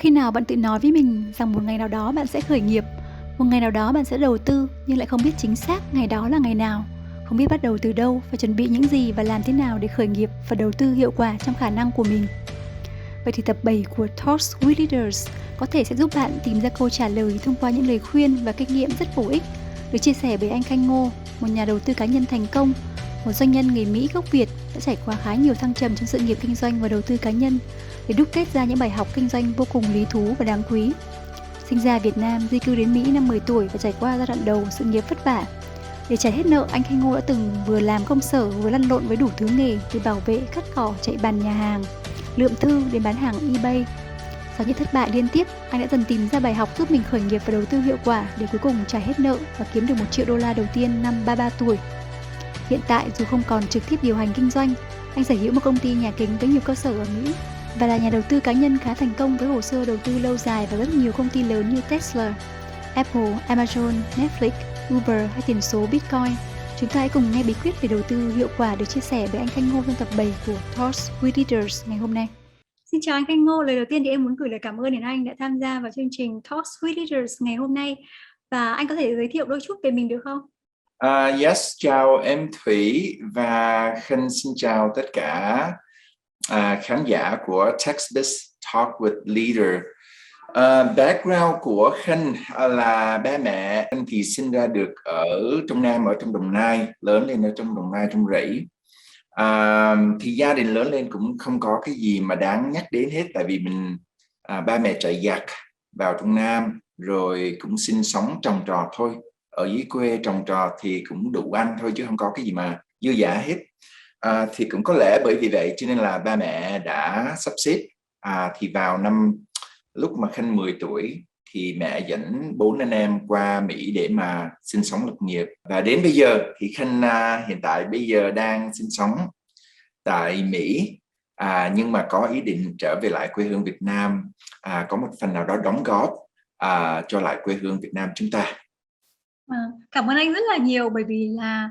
khi nào bạn tự nói với mình rằng một ngày nào đó bạn sẽ khởi nghiệp, một ngày nào đó bạn sẽ đầu tư nhưng lại không biết chính xác ngày đó là ngày nào, không biết bắt đầu từ đâu, phải chuẩn bị những gì và làm thế nào để khởi nghiệp và đầu tư hiệu quả trong khả năng của mình? Vậy thì tập 7 của Talks with Leaders có thể sẽ giúp bạn tìm ra câu trả lời thông qua những lời khuyên và kinh nghiệm rất bổ ích được chia sẻ bởi anh Khanh Ngô, một nhà đầu tư cá nhân thành công, một doanh nhân người Mỹ gốc Việt đã trải qua khá nhiều thăng trầm trong sự nghiệp kinh doanh và đầu tư cá nhân để đúc kết ra những bài học kinh doanh vô cùng lý thú và đáng quý. Sinh ra Việt Nam, di cư đến Mỹ năm 10 tuổi và trải qua giai đoạn đầu sự nghiệp vất vả. Để trả hết nợ, anh Khanh Ngô đã từng vừa làm công sở vừa lăn lộn với đủ thứ nghề từ bảo vệ, cắt cỏ, chạy bàn nhà hàng, lượm thư đến bán hàng eBay. Sau những thất bại liên tiếp, anh đã dần tìm ra bài học giúp mình khởi nghiệp và đầu tư hiệu quả để cuối cùng trả hết nợ và kiếm được $1 triệu đầu tiên năm 33 tuổi. Hiện tại, dù không còn trực tiếp điều hành kinh doanh, anh sở hữu một công ty nhà kính với nhiều cơ sở ở Mỹ và là nhà đầu tư cá nhân khá thành công với hồ sơ đầu tư lâu dài vào rất nhiều công ty lớn như Tesla, Apple, Amazon, Netflix, Uber hay tiền số Bitcoin. Chúng ta hãy cùng nghe bí quyết về đầu tư hiệu quả được chia sẻ với anh Khanh Ngô trong tập 7 của Talks with Leaders ngày hôm nay. Xin chào anh Khanh Ngô, lời đầu tiên thì em muốn gửi lời cảm ơn đến anh đã tham gia vào chương trình Talks with Leaders ngày hôm nay. Và anh có thể giới thiệu đôi chút về mình được không? Yes, chào em Thủy và Khanh, xin chào tất cả khán giả của TechBiz Talk with Leader. Background của Khanh là ba mẹ anh thì sinh ra được ở trong Nam, ở trong Đồng Nai, lớn lên ở trong Đồng Nai, trong rẫy. Thì gia đình lớn lên cũng không có cái gì mà đáng nhắc đến hết, tại vì mình ba mẹ chạy giặc vào trong Nam rồi cũng sinh sống trồng trọt thôi. Ở dưới quê trồng trọt thì cũng đủ ăn thôi chứ không có cái gì mà dư dả hết. Thì cũng có lẽ bởi vì vậy cho nên là ba mẹ đã sắp xếp thì vào lúc mà Khanh 10 tuổi thì mẹ dẫn 4 anh em qua Mỹ để mà sinh sống lập nghiệp. Và đến bây giờ thì Khanh hiện tại bây giờ đang sinh sống tại Mỹ, nhưng mà có ý định trở về lại quê hương Việt Nam, có một phần nào đó đóng góp cho lại quê hương Việt Nam chúng ta. Cảm ơn anh rất là nhiều, bởi vì là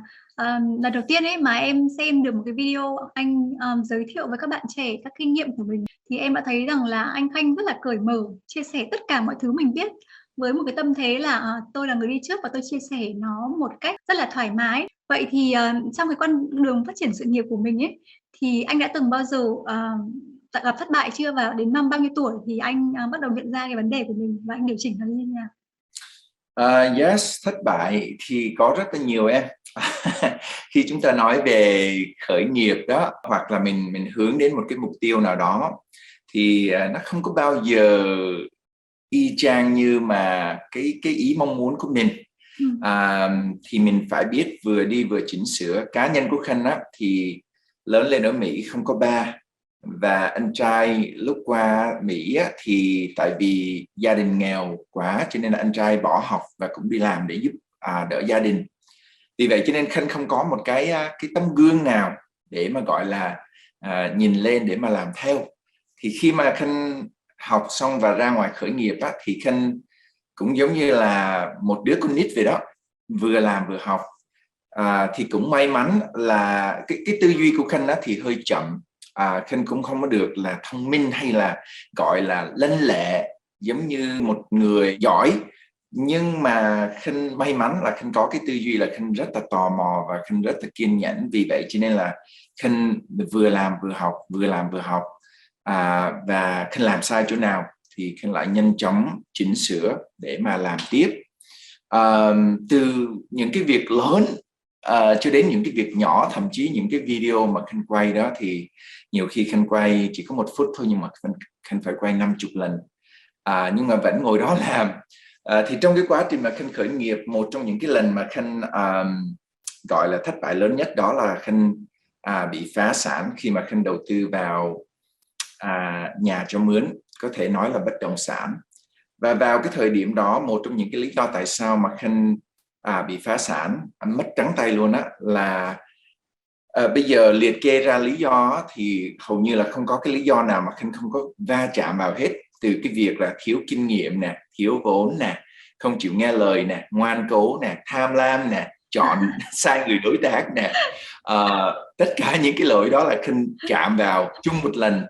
lần đầu tiên ấy mà em xem được một cái video anh giới thiệu với các bạn trẻ các kinh nghiệm của mình thì em đã thấy rằng là anh Khanh rất là cởi mở, chia sẻ tất cả mọi thứ mình biết với một cái tâm thế là tôi là người đi trước và tôi chia sẻ nó một cách rất là thoải mái. Vậy thì trong cái con đường phát triển sự nghiệp của mình ấy thì anh đã từng bao giờ gặp thất bại chưa, và đến năm bao nhiêu tuổi thì anh bắt đầu nhận ra cái vấn đề của mình và anh điều chỉnh nó như thế nào? Yes, thất bại thì có rất là nhiều em. Khi chúng ta nói về khởi nghiệp đó, hoặc là mình hướng đến một cái mục tiêu nào đó thì nó không có bao giờ y chang như mà cái ý mong muốn của mình. Thì mình phải biết vừa đi vừa chỉnh sửa. Cá nhân của Khanh á, thì lớn lên ở Mỹ, không có ba, và anh trai lúc qua Mỹ á, thì tại vì gia đình nghèo quá cho nên là anh trai bỏ học và cũng đi làm để giúp đỡ gia đình. Vì vậy cho nên Khanh không có một cái tấm gương nào để mà gọi là nhìn lên để mà làm theo. Thì khi mà Khanh học xong và ra ngoài khởi nghiệp á, thì Khanh cũng giống như là một đứa con nít vậy đó, vừa làm vừa học. Thì cũng may mắn là cái tư duy của Khanh á, thì hơi chậm. Khanh cũng không có được là thông minh hay là gọi là lanh lẹ giống như một người giỏi, nhưng mà Khanh may mắn là Khanh có cái tư duy là Khanh rất là tò mò và Khanh rất là kiên nhẫn. Vì vậy cho nên là Khanh vừa làm vừa học, vừa làm vừa học, và Khanh làm sai chỗ nào thì Khanh lại nhanh chóng chỉnh sửa để mà làm tiếp. Từ những cái việc lớn cho đến những cái việc nhỏ, thậm chí những cái video mà Khanh quay đó thì nhiều khi Khanh quay chỉ có 1 phút thôi, nhưng mà Khanh phải quay 50 lần, nhưng mà vẫn ngồi đó làm. Thì trong cái quá trình mà Khanh khởi nghiệp, một trong những cái lần mà Khanh gọi là thất bại lớn nhất đó là Khanh bị phá sản khi mà Khanh đầu tư vào nhà cho mướn, có thể nói là bất động sản. Và vào cái thời điểm đó, một trong những cái lý do tại sao mà Khanh bị phá sản, mất trắng tay luôn á, là bây giờ liệt kê ra lý do thì hầu như là không có cái lý do nào mà Khanh không có va chạm vào hết. Từ cái việc là thiếu kinh nghiệm nè, thiếu vốn nè, không chịu nghe lời nè, ngoan cố nè, tham lam nè, chọn sai người đối tác nè, tất cả những cái lỗi đó là Khanh chạm vào chung một lần.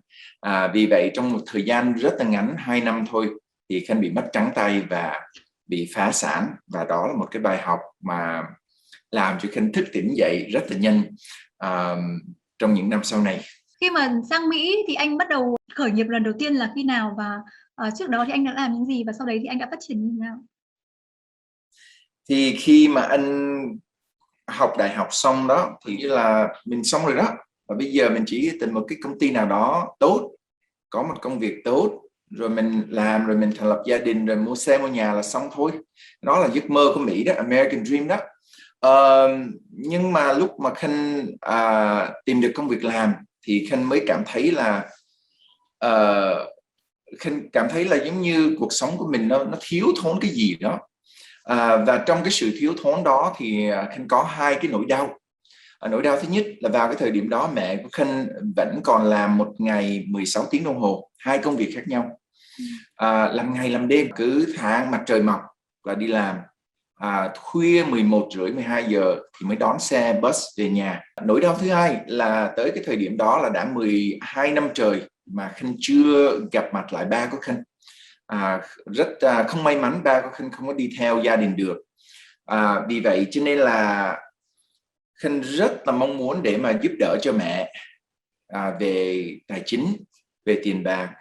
Vì vậy trong một thời gian rất là ngắn, 2 năm thôi, thì Khanh bị mất trắng tay và bị phá sản. Và đó là một cái bài học mà làm cho Khanh thức tỉnh dậy rất là nhanh trong những năm sau này. Khi mà sang Mỹ thì anh bắt đầu khởi nghiệp lần đầu tiên là khi nào, và trước đó thì anh đã làm những gì, và sau đấy thì anh đã phát triển như thế nào? Thì khi mà anh học đại học xong đó thì là mình xong rồi đó, và bây giờ mình chỉ tìm một cái công ty nào đó tốt, có một công việc tốt, rồi mình làm, rồi mình thành lập gia đình, rồi mua xe mua nhà là xong thôi. Đó là giấc mơ của Mỹ đó, American Dream đó. Nhưng mà lúc mà Khanh tìm được công việc làm thì Khanh mới cảm thấy là Khanh cảm thấy là giống như cuộc sống của mình nó thiếu thốn cái gì đó. Và trong cái sự thiếu thốn đó thì Khanh có hai cái nỗi đau. Nỗi đau thứ nhất là vào cái thời điểm đó mẹ của Khanh vẫn còn làm một ngày 16 tiếng đồng hồ, hai công việc khác nhau, làm ngày làm đêm, cứ tháng mặt trời mọc là đi làm, khuya 11 rưỡi 12 giờ thì mới đón xe bus về nhà. Nỗi đau thứ hai là tới cái thời điểm đó là đã 12 năm trời mà Khanh chưa gặp mặt lại ba của Khanh. Rất không may mắn, ba của Khanh không có đi theo gia đình được. Vì vậy cho nên là Khanh rất là mong muốn để mà giúp đỡ cho mẹ về tài chính, về tiền bạc.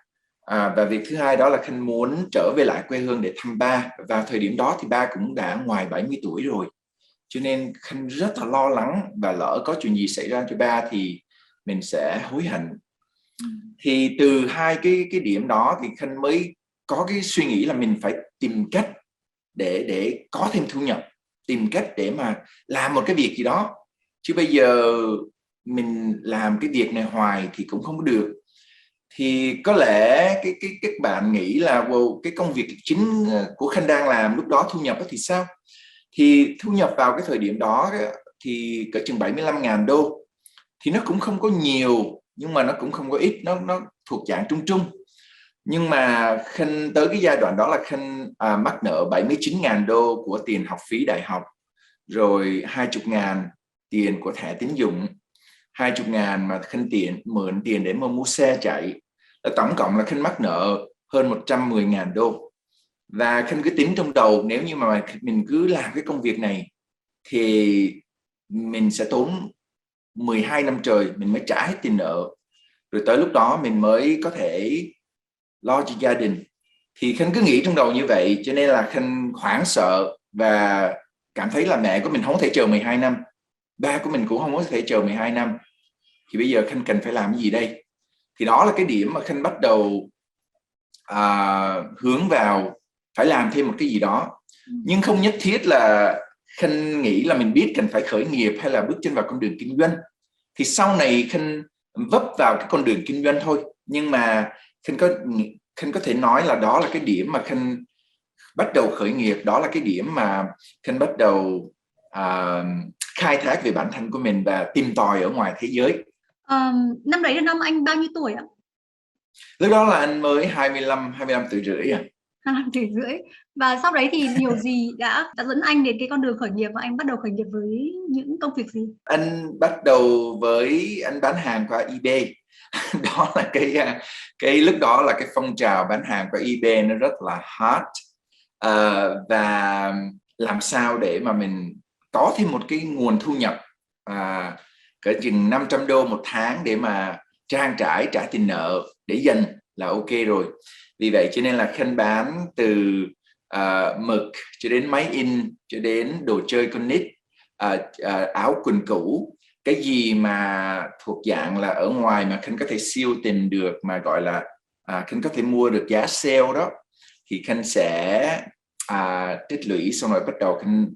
Và việc thứ hai đó là Khanh muốn trở về lại quê hương để thăm ba. Vào thời điểm đó thì ba cũng đã ngoài 70 tuổi rồi, cho nên Khanh rất là lo lắng, và lỡ có chuyện gì xảy ra cho ba thì mình sẽ hối hận. Thì từ hai cái điểm đó thì Khanh mới có cái suy nghĩ là mình phải tìm cách để có thêm thu nhập, tìm cách để mà làm một cái việc gì đó, chứ bây giờ mình làm cái việc này hoài thì cũng không có được. Thì có lẽ các bạn nghĩ là cái công việc chính của Khanh đang làm lúc đó thu nhập thì sao? Thì thu nhập vào cái thời điểm đó thì cỡ chừng 75.000 đô, thì nó cũng không có nhiều nhưng mà nó cũng không có ít, nó thuộc dạng trung trung. Nhưng mà Khanh tới cái giai đoạn đó là Khanh mắc nợ 79.000 đô của tiền học phí đại học, rồi 20.000 tiền của thẻ tín dụng, 20.000 mà Khanh mượn tiền để mà mua xe chạy. Tổng cộng là Khanh mắc nợ hơn 110.000 đô. Và Khanh cứ tính trong đầu, nếu như mà mình cứ làm cái công việc này thì mình sẽ tốn 12 năm trời mình mới trả hết tiền nợ, rồi tới lúc đó mình mới có thể lo cho gia đình. Thì Khanh cứ nghĩ trong đầu như vậy, cho nên là Khanh hoảng sợ và cảm thấy là mẹ của mình không thể chờ 12 năm, ba của mình cũng không có thể chờ 12 năm, thì bây giờ Khanh cần phải làm cái gì đây? Thì đó là cái điểm mà Khanh bắt đầu hướng vào phải làm thêm một cái gì đó. Nhưng không nhất thiết là Khanh nghĩ là mình biết cần phải khởi nghiệp hay là bước chân vào con đường kinh doanh. Thì sau này Khanh vấp vào cái con đường kinh doanh thôi, nhưng mà Khanh có thể nói là đó là cái điểm mà Khanh bắt đầu khởi nghiệp, đó là cái điểm mà Khanh bắt đầu khai thác về bản thân của mình và tìm tòi ở ngoài thế giới. Năm đấy là năm anh bao nhiêu tuổi ạ? Lúc đó là anh mới 25 tuổi rưỡi. 25 tuổi rưỡi. Và sau đấy thì điều gì đã dẫn anh đến cái con đường khởi nghiệp, và anh bắt đầu khởi nghiệp với những công việc gì? Anh bắt đầu với anh bán hàng qua eBay. Đó là cái lúc đó là cái phong trào bán hàng qua eBay nó rất là hot. Và làm sao để mà mình có thêm một cái nguồn thu nhập cỡ chừng 500 đô một tháng để mà trang trải trả tiền nợ để dành là ok rồi. Vì vậy cho nên là Khanh bán từ mực cho đến máy in, cho đến đồ chơi con nít, áo quần cũ, cái gì mà thuộc dạng là ở ngoài mà Khanh có thể siêu tìm được, mà gọi là Khanh có thể mua được giá sale đó, thì Khanh sẽ tích lũy, xong rồi bắt đầu Khanh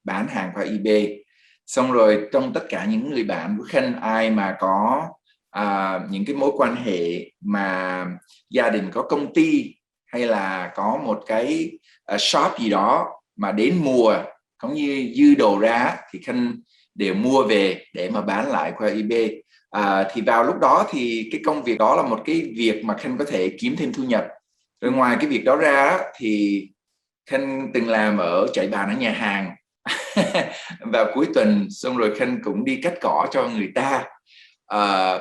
bán hàng qua eBay. Xong rồi trong tất cả những người bạn của Khanh, ai mà có những cái mối quan hệ mà gia đình có công ty hay là có một cái shop gì đó mà đến mùa cũng như dư đồ ra thì Khanh đều mua về để mà bán lại qua eBay. Thì vào lúc đó thì cái công việc đó là một cái việc mà Khanh có thể kiếm thêm thu nhập. Rồi ngoài cái việc đó ra thì Khanh từng làm ở chạy bàn ở nhà hàng vào cuối tuần, xong rồi Khanh cũng đi cắt cỏ cho người ta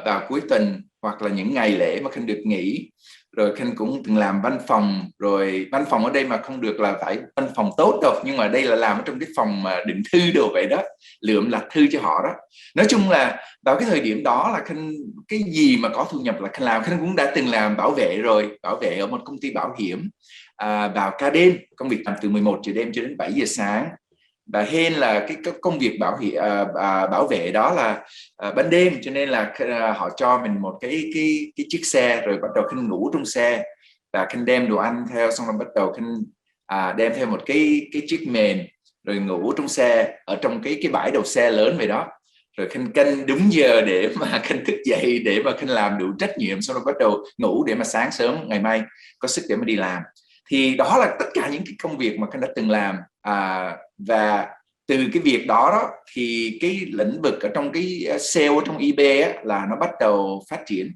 vào cuối tuần, hoặc là những ngày lễ mà Khanh được nghỉ. Rồi Khanh cũng từng làm văn phòng, rồi văn phòng ở đây mà không được là phải văn phòng tốt đâu, nhưng mà đây là làm ở trong cái phòng mà đựng thư đồ vậy đó, lượm lặt thư cho họ đó. Nói chung là vào cái thời điểm đó là Khanh cái gì mà có thu nhập là Khanh làm. Khanh cũng đã từng làm bảo vệ rồi, bảo vệ ở một công ty bảo hiểm, vào ca đêm, công việc làm từ 11 giờ đêm cho đến 7 giờ sáng. Và hên là cái công việc bảo vệ đó là ban đêm, cho nên là họ cho mình một cái chiếc xe, rồi bắt đầu Khanh ngủ trong xe và Khanh đem đồ ăn theo, xong rồi bắt đầu Khanh đem theo một cái chiếc mền, rồi ngủ trong xe ở trong cái bãi đầu xe lớn vậy đó. Rồi Khanh canh đúng giờ để mà Khanh thức dậy, để mà Khanh làm đủ trách nhiệm, xong rồi bắt đầu ngủ để mà sáng sớm ngày mai có sức để mà đi làm. Thì đó là tất cả những cái công việc mà Khanh đã từng làm. Và từ cái việc đó, thì cái lĩnh vực ở trong cái sale ở trong eBay á, là nó bắt đầu phát triển,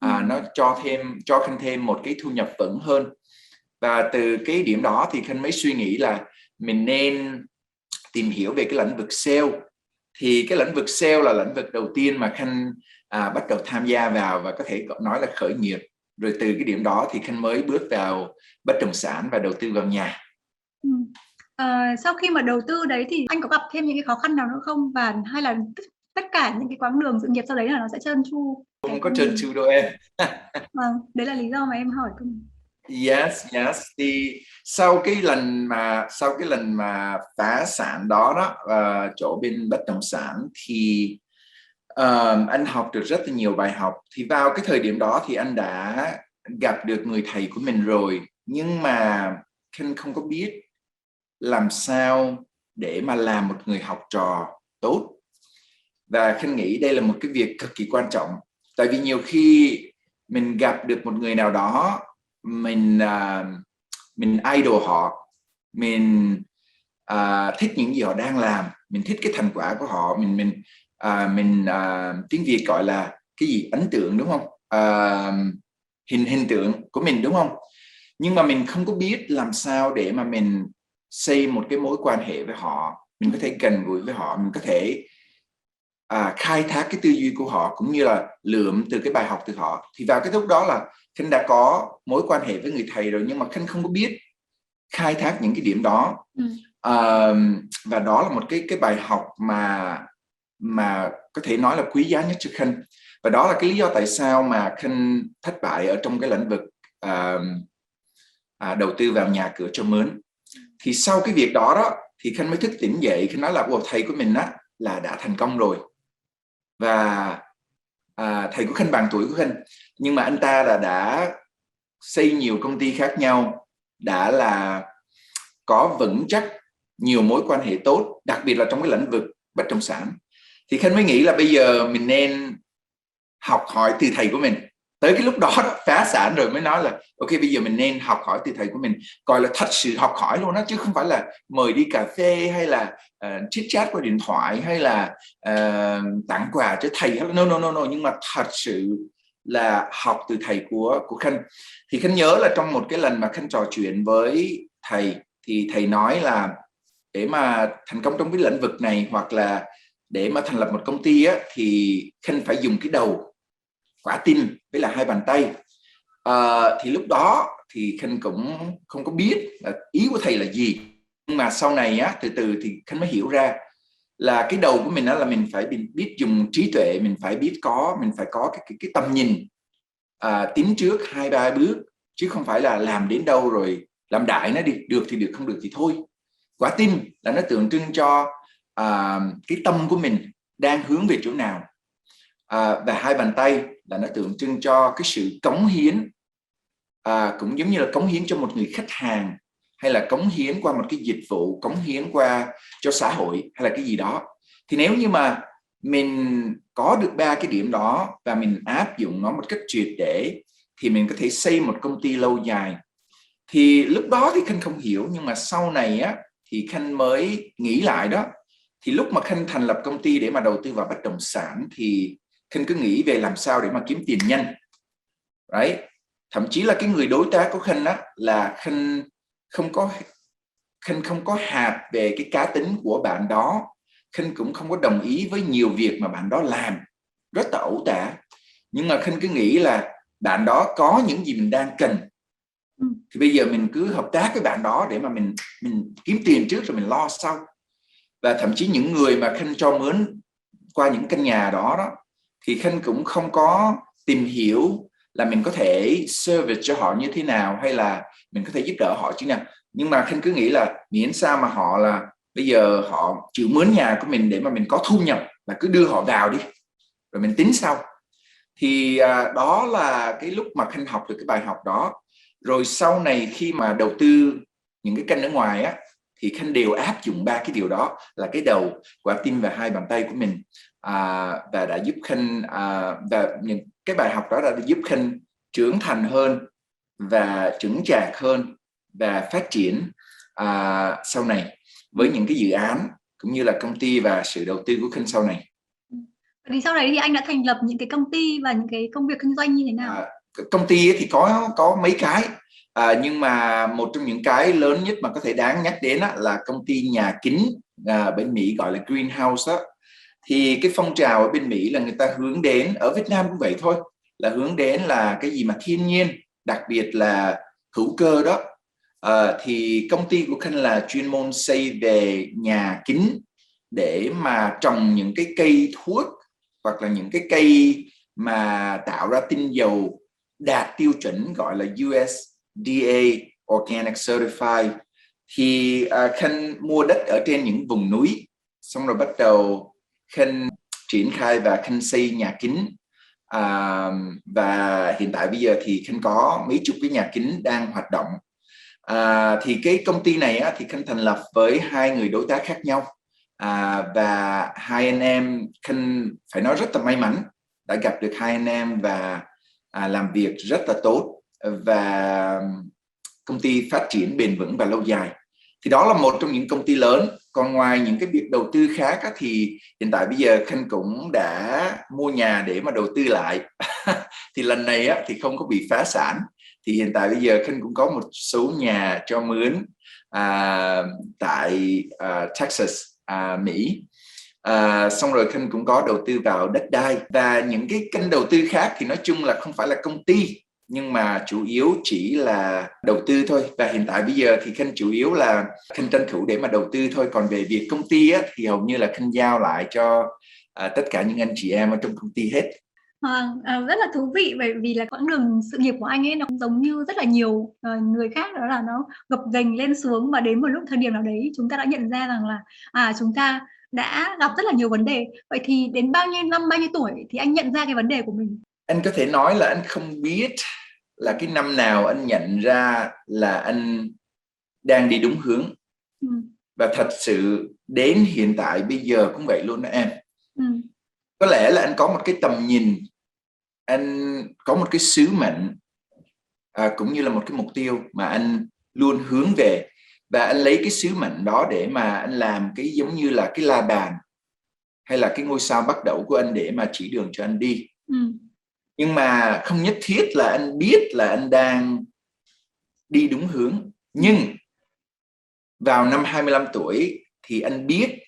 nó cho Khanh thêm một cái thu nhập vững hơn. Và từ cái điểm đó thì Khanh mới suy nghĩ là mình nên tìm hiểu về cái lĩnh vực sale. Thì cái lĩnh vực sale là lĩnh vực đầu tiên mà Khanh bắt đầu tham gia vào, và có thể nói là khởi nghiệp. Rồi từ cái điểm đó thì Khanh mới bước vào bất động sản và đầu tư vào nhà. Sau khi mà đầu tư đấy thì anh có gặp thêm những cái khó khăn nào nữa không? Và hay là tất cả những cái quãng đường sự nghiệp sau đấy là nó sẽ trơn tru? Không có trơn tru đâu em. Vâng, đấy là lý do mà em hỏi. Yes. Thì sau cái lần mà phá sản đó, chỗ bên bất động sản thì anh học được rất là nhiều bài học. Thì vào cái thời điểm đó thì anh đã gặp được người thầy của mình rồi, nhưng mà Khanh không có biết làm sao để mà làm một người học trò tốt. Và Khanh nghĩ đây là một cái việc cực kỳ quan trọng. Tại vì nhiều khi mình gặp được một người nào đó, mình idol họ, mình thích những gì họ đang làm, mình thích cái thành quả của họ, mình tiếng Việt gọi là cái gì, ấn tượng đúng không? Hình tượng của mình đúng không? Nhưng mà mình không có biết làm sao để mà mình xây một cái mối quan hệ với họ, mình có thể gần gũi với họ, mình có thể khai thác cái tư duy của họ, cũng như là lượm từ cái bài học từ họ. Thì vào cái lúc đó là Khanh đã có mối quan hệ với người thầy rồi, nhưng mà Khanh không có biết khai thác những cái điểm đó. Và đó là một cái bài học mà có thể nói là quý giá nhất cho Khanh. Và đó là cái lý do tại sao mà Khanh thất bại ở trong cái lĩnh vực đầu tư vào nhà cửa cho mướn. Thì sau cái việc đó thì Khanh mới thức tỉnh dậy. Khanh nói là thầy của mình là đã thành công rồi. Và thầy của Khanh bằng tuổi của Khanh, nhưng mà anh ta đã xây nhiều công ty khác nhau, đã là có vững chắc nhiều mối quan hệ tốt, đặc biệt là trong cái lĩnh vực bất động sản. Thì Khanh mới nghĩ là bây giờ mình nên học hỏi từ thầy của mình. Tới cái lúc đó phá sản rồi mới nói là ok, bây giờ mình nên học hỏi từ thầy của mình, gọi là thật sự học hỏi luôn đó, chứ không phải là mời đi cà phê hay là chit chat qua điện thoại, hay là tặng quà cho thầy. No, nhưng mà thật sự là học từ thầy của Khanh. Thì Khanh nhớ là trong một cái lần mà Khanh trò chuyện với thầy, thì thầy nói là để mà thành công trong cái lĩnh vực này, hoặc là để mà thành lập một công ty thì Khanh phải dùng cái đầu, quả tim với là hai bàn tay. Thì lúc đó thì Khanh cũng không có biết là ý của thầy là gì, nhưng mà sau này từ từ thì Khanh mới hiểu ra là cái đầu của mình là mình phải biết dùng trí tuệ, mình phải có cái tầm nhìn tính trước 2-3 bước, chứ không phải là làm đến đâu rồi làm đại nó đi, được thì được, không được thì thôi. Quả tim là nó tượng trưng cho cái tâm của mình đang hướng về chỗ nào, và hai bàn tay là nó tượng trưng cho cái sự cống hiến, cũng giống như là cống hiến cho một người khách hàng, hay là cống hiến qua một cái dịch vụ, cống hiến qua cho xã hội, hay là cái gì đó. Thì nếu như mà mình có được 3 cái điểm đó và mình áp dụng nó một cách triệt để, thì mình có thể xây một công ty lâu dài. Thì lúc đó thì Khanh không hiểu, nhưng mà sau này thì Khanh mới nghĩ lại đó. Thì lúc mà Khanh thành lập công ty để mà đầu tư vào bất động sản, thì Khanh cứ nghĩ về làm sao để mà kiếm tiền nhanh. Right? Thậm chí là cái người đối tác của Khanh là Khanh không có hạt về cái cá tính của bạn đó. Khanh cũng không có đồng ý với nhiều việc mà bạn đó làm, rất là ẩu tả. nhưng mà Khanh cứ nghĩ là bạn đó có những gì mình đang cần, thì bây giờ mình cứ hợp tác với bạn đó để mà mình kiếm tiền trước rồi mình lo sau. Và thậm chí những người mà Khanh cho mướn qua những căn nhà đó thì Khanh cũng không có tìm hiểu là mình có thể service cho họ như thế nào, hay là mình có thể giúp đỡ họ chứ nào. Nhưng mà Khanh cứ nghĩ là miễn sao mà họ là bây giờ họ chịu mướn nhà của mình để mà mình có thu nhập, là cứ đưa họ vào đi rồi mình tính sau. Thì đó là cái lúc mà Khanh học được cái bài học đó. Rồi sau này khi mà đầu tư những cái kênh ở ngoài á, thì Khanh đều áp dụng ba cái điều đó, là cái đầu, quả tim và hai bàn tay của mình, và đã giúp Khanh và những cái bài học đó đã giúp Khanh trưởng thành hơn và chững chạc hơn và phát triển sau này với những cái dự án cũng như là công ty và sự đầu tư của Khanh sau này. Thì sau đấy thì anh đã thành lập những cái công ty và những cái công việc kinh doanh như thế nào? Công ty thì có mấy cái, nhưng mà một trong những cái lớn nhất mà có thể đáng nhắc đến là công ty nhà kính bên Mỹ gọi là Greenhouse đó. Thì cái phong trào ở bên Mỹ là người ta hướng đến, ở Việt Nam cũng vậy thôi, là hướng đến là cái gì mà thiên nhiên, đặc biệt là hữu cơ đó. Thì công ty của Khanh là chuyên môn xây về nhà kính để mà trồng những cái cây thuốc hoặc là những cái cây mà tạo ra tinh dầu đạt tiêu chuẩn gọi là USDA Organic Certified. Thì Khanh mua đất ở trên những vùng núi, xong rồi bắt đầu Khanh triển khai và Khanh xây nhà kính. Và hiện tại bây giờ thì Khanh có mấy chục cái nhà kính đang hoạt động. Thì cái công ty này thì Khanh thành lập với hai người đối tác khác nhau. Và hai anh em, Khanh phải nói rất là may mắn đã gặp được hai anh em và làm việc rất là tốt, và công ty phát triển bền vững và lâu dài. Thì đó là một trong những công ty lớn. Còn ngoài những cái việc đầu tư khác thì hiện tại bây giờ Khanh cũng đã mua nhà để mà đầu tư lại. Thì lần này thì không có bị phá sản. Thì hiện tại bây giờ Khanh cũng có một số nhà cho mướn tại Texas, Mỹ. Xong rồi Khanh cũng có đầu tư vào đất đai và những cái kênh đầu tư khác, thì nói chung là không phải là công ty, nhưng mà chủ yếu chỉ là đầu tư thôi. Và hiện tại bây giờ thì Khanh chủ yếu là Khanh tranh thủ để mà đầu tư thôi. Còn về việc công ty thì hầu như là Khanh giao lại cho tất cả những anh chị em ở trong công ty hết. Rất là thú vị, bởi vì là quãng đường sự nghiệp của anh ấy nó cũng giống như rất là nhiều người khác, đó là nó gập ghềnh lên xuống, và đến một lúc thời điểm nào đấy chúng ta đã nhận ra rằng là chúng ta đã gặp rất là nhiều vấn đề. Vậy thì đến bao nhiêu năm, bao nhiêu tuổi thì anh nhận ra cái vấn đề của mình? Anh có thể nói là anh không biết là cái năm nào anh nhận ra là anh đang đi đúng hướng. Và thật sự đến hiện tại bây giờ cũng vậy luôn đó em. Có lẽ là anh có một cái tầm nhìn, anh có một cái sứ mệnh, cũng như là một cái mục tiêu mà anh luôn hướng về. Và anh lấy cái sứ mệnh đó để mà anh làm cái giống như là cái la bàn hay là cái ngôi sao bắt đầu của anh để mà chỉ đường cho anh đi. Nhưng mà không nhất thiết là anh biết là anh đang đi đúng hướng. Nhưng vào năm 25 tuổi thì anh biết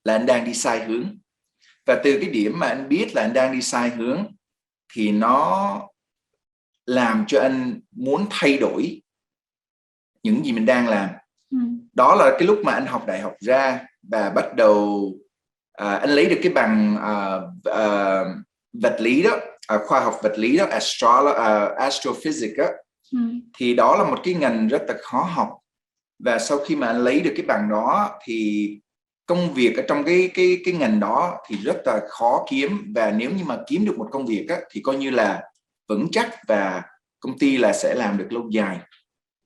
là anh đang đi sai hướng. Và từ cái điểm mà anh biết là anh đang đi sai hướng thì nó làm cho anh muốn thay đổi những gì mình đang làm. Đó là cái lúc mà anh học đại học ra và bắt đầu anh lấy được cái bằng vật lý đó, khoa học vật lý đó, astrophysics đó. Thì đó là một cái ngành rất là khó học. Và sau khi mà anh lấy được cái bằng đó thì công việc ở trong cái ngành đó thì rất là khó kiếm. Và nếu như mà kiếm được một công việc thì coi như là vững chắc và công ty là sẽ làm được lâu dài.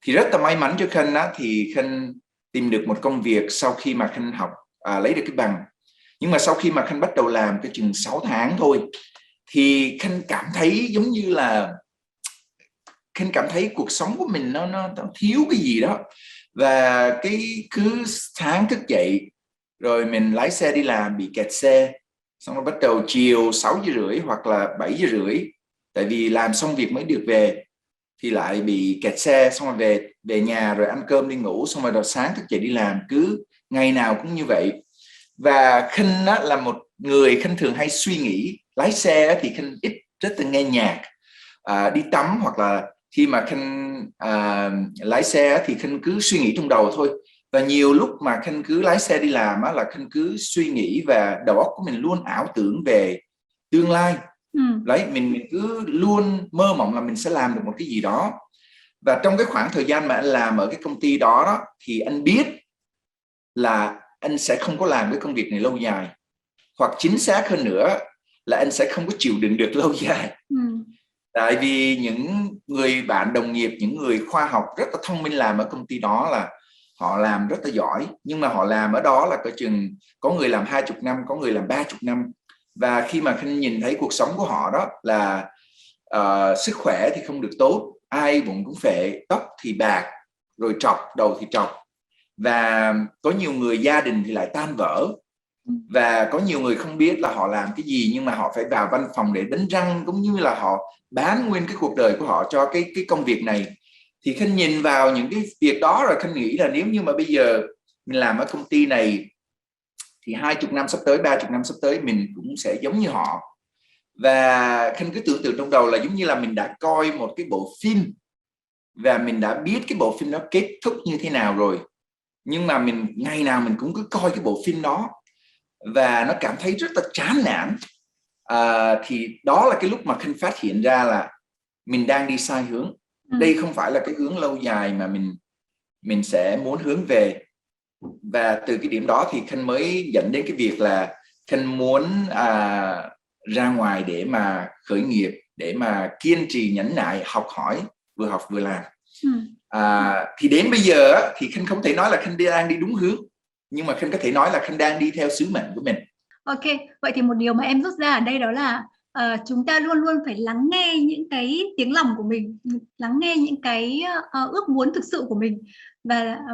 Thì rất là may mắn cho Khanh thì Khanh tìm được một công việc sau khi mà Khanh học, lấy được cái bằng. Nhưng mà sau khi mà Khanh bắt đầu làm cái chừng 6 tháng thôi thì Khanh cảm thấy giống như là Khanh cảm thấy cuộc sống của mình nó thiếu cái gì đó. Và cái cứ sáng thức dậy rồi mình lái xe đi làm bị kẹt xe, xong rồi bắt đầu chiều 6 giờ rưỡi hoặc là 7 giờ rưỡi, tại vì làm xong việc mới được về thì lại bị kẹt xe, xong rồi về nhà rồi ăn cơm đi ngủ, xong rồi sáng thức dậy đi làm, cứ ngày nào cũng như vậy. Và Khanh là một người Khanh thường hay suy nghĩ, lái xe thì Khanh ít rất là nghe nhạc, đi tắm, hoặc là khi mà Khanh lái xe thì Khanh cứ suy nghĩ trong đầu thôi. Và nhiều lúc mà Khanh cứ lái xe đi làm là Khanh cứ suy nghĩ, và đầu óc của mình luôn ảo tưởng về tương lai. Đấy, mình cứ luôn mơ mộng là mình sẽ làm được một cái gì đó. Và trong cái khoảng thời gian mà anh làm ở cái công ty đó, thì anh biết là anh sẽ không có làm cái công việc này lâu dài, hoặc chính xác hơn nữa là anh sẽ không có chịu đựng được lâu dài. Tại vì những người bạn đồng nghiệp, những người khoa học rất là thông minh làm ở công ty đó là họ làm rất là giỏi, nhưng mà họ làm ở đó là cỡ chừng có người làm 20 năm, có người làm 30 năm. Và khi mà Khanh nhìn thấy cuộc sống của họ đó là sức khỏe thì không được tốt, ai bụng cũng phệ, tóc thì bạc, rồi trọc, đầu thì trọc, và có nhiều người gia đình thì lại tan vỡ, và có nhiều người không biết là họ làm cái gì, nhưng mà họ phải vào văn phòng để đánh răng, cũng như là họ bán nguyên cái cuộc đời của họ cho cái công việc này. Thì Khanh nhìn vào những cái việc đó rồi Khanh nghĩ là nếu như mà bây giờ mình làm ở công ty này thì 20 năm sắp tới, 30 năm sắp tới mình cũng sẽ giống như họ. Và Khanh cứ tưởng tượng trong đầu là giống như là mình đã coi một cái bộ phim và mình đã biết cái bộ phim đó kết thúc như thế nào rồi, nhưng mà mình ngày nào mình cũng cứ coi cái bộ phim đó và nó cảm thấy rất là chán nản. Thì đó là cái lúc mà Khanh phát hiện ra là mình đang đi sai hướng. Đây không phải là cái hướng lâu dài mà mình sẽ muốn hướng về. Và từ cái điểm đó thì Khanh mới dẫn đến cái việc là Khanh muốn ra ngoài để mà khởi nghiệp, để mà kiên trì nhẫn nại học hỏi, vừa học vừa làm. Thì đến bây giờ thì Khanh không thể nói là Khanh đang đi đúng hướng, nhưng mà Khanh có thể nói là Khanh đang đi theo sứ mệnh của mình. Ok, vậy thì một điều mà em rút ra ở đây đó là chúng ta luôn luôn phải lắng nghe những cái tiếng lòng của mình, lắng nghe những cái ước muốn thực sự của mình,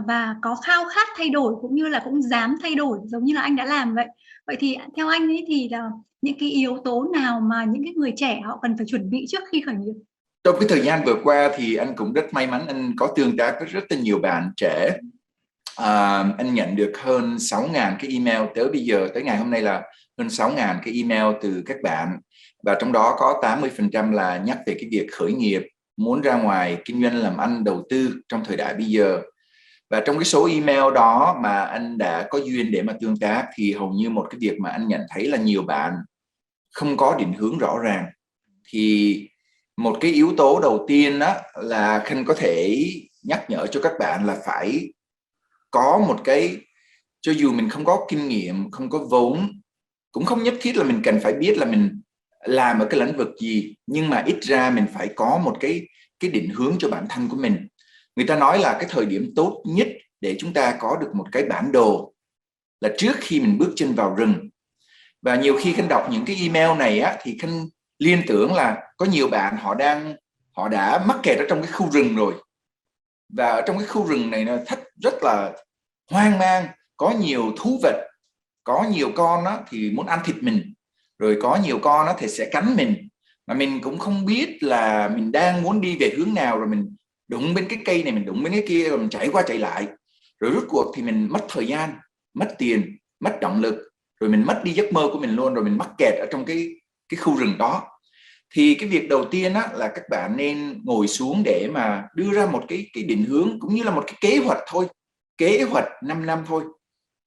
và có khao khát thay đổi, cũng như là cũng dám thay đổi giống như là anh đã làm vậy. Vậy thì theo anh ấy thì là những cái yếu tố nào mà những cái người trẻ họ cần phải chuẩn bị trước khi khởi nghiệp? Trong cái thời gian vừa qua thì anh cũng rất may mắn, anh có tương tác với rất là nhiều bạn trẻ. Anh nhận được hơn 6.000 cái email tới bây giờ, tới ngày hôm nay là hơn 6.000 cái email từ các bạn, và trong đó có 80% là nhắc về cái việc khởi nghiệp, muốn ra ngoài kinh doanh làm ăn, đầu tư trong thời đại bây giờ. Và trong cái số email đó mà anh đã có duyên để mà tương tác thì hầu như một cái việc mà anh nhận thấy là nhiều bạn không có định hướng rõ ràng. Thì một cái yếu tố đầu tiên đó là Khanh có thể nhắc nhở cho các bạn là phải có một cái, cho dù mình không có kinh nghiệm, không có vốn, cũng không nhất thiết là mình cần phải biết là mình làm ở cái lĩnh vực gì, nhưng mà ít ra mình phải có một cái định hướng cho bản thân của mình. Người ta nói là cái thời điểm tốt nhất để chúng ta có được một cái bản đồ là trước khi mình bước chân vào rừng. Và nhiều khi Khanh đọc những cái email này thì Khanh liên tưởng là có nhiều bạn họ đã mắc kẹt ở trong cái khu rừng rồi, và ở trong cái khu rừng này nó rất là hoang mang, có nhiều thú vật, có nhiều con thì muốn ăn thịt mình, rồi có nhiều con thì sẽ cắn mình, mà mình cũng không biết là mình đang muốn đi về hướng nào, rồi mình đụng bên cái cây này, mình đụng bên cái kia, rồi mình chạy qua chạy lại, rồi rốt cuộc thì mình mất thời gian, mất tiền, mất động lực, rồi mình mất đi giấc mơ của mình luôn, rồi mình mắc kẹt ở trong cái khu rừng đó. Thì cái việc đầu tiên là các bạn nên ngồi xuống để mà đưa ra một cái định hướng, cũng như là một cái kế hoạch thôi, kế hoạch 5 năm thôi.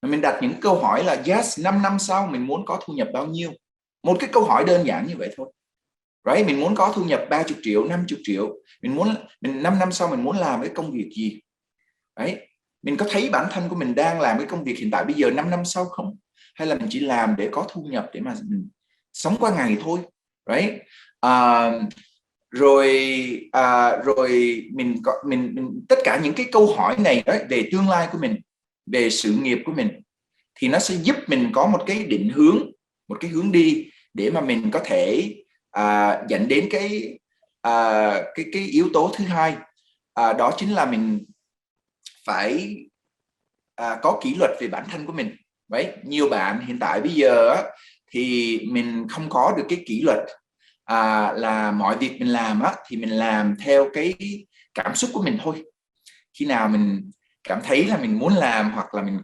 Mình đặt những câu hỏi là yes, 5 năm sau mình muốn có thu nhập bao nhiêu. Một cái câu hỏi đơn giản như vậy thôi. Right? Mình muốn có thu nhập 30 triệu, 50 triệu. Mình 5 năm sau mình muốn làm cái công việc gì. Right? Mình có thấy bản thân của mình đang làm cái công việc hiện tại bây giờ 5 năm sau không? Hay là mình chỉ làm để có thu nhập để mà mình sống qua ngày thôi. Right? Rồi mình tất cả những cái câu hỏi này đó về tương lai của mình, về sự nghiệp của mình, thì nó sẽ giúp mình có một cái định hướng, một cái hướng đi để mà mình có thể dẫn đến cái yếu tố thứ hai, đó chính là mình phải có kỷ luật về bản thân của mình. Đấy, nhiều bạn hiện tại bây giờ thì mình không có được cái kỷ luật, là mọi việc mình làm thì mình làm theo cái cảm xúc của mình thôi. Khi nào mình cảm thấy là mình muốn làm, hoặc là mình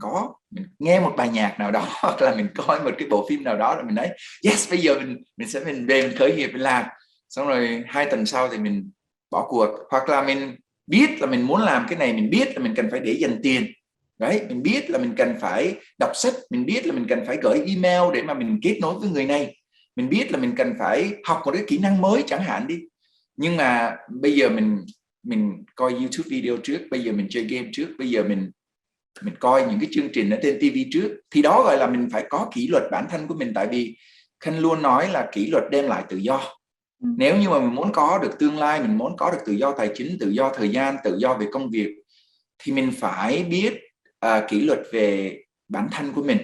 nghe một bài nhạc nào đó, hoặc là mình coi một cái bộ phim nào đó, là mình nói yes, bây giờ mình về mình khởi nghiệp, mình làm. xong rồi 2 tuần sau thì mình bỏ cuộc. Hoặc là mình biết là mình muốn làm cái này, mình biết là mình cần phải để dành tiền đấy, mình biết là mình cần phải đọc sách, mình biết là mình cần phải gửi email để mà mình kết nối với người này, mình biết là mình cần phải học một cái kỹ năng mới chẳng hạn đi. Nhưng mà bây giờ mình coi YouTube video trước, bây giờ mình chơi game trước, bây giờ mình coi những cái chương trình ở trên TV trước, thì đó gọi là mình phải có kỷ luật bản thân của mình. Tại vì Khanh luôn nói là kỷ luật đem lại tự do. Nếu như mà mình muốn có được tương lai, mình muốn có được tự do tài chính, tự do thời gian, tự do về công việc, thì mình phải biết kỷ luật về bản thân của mình.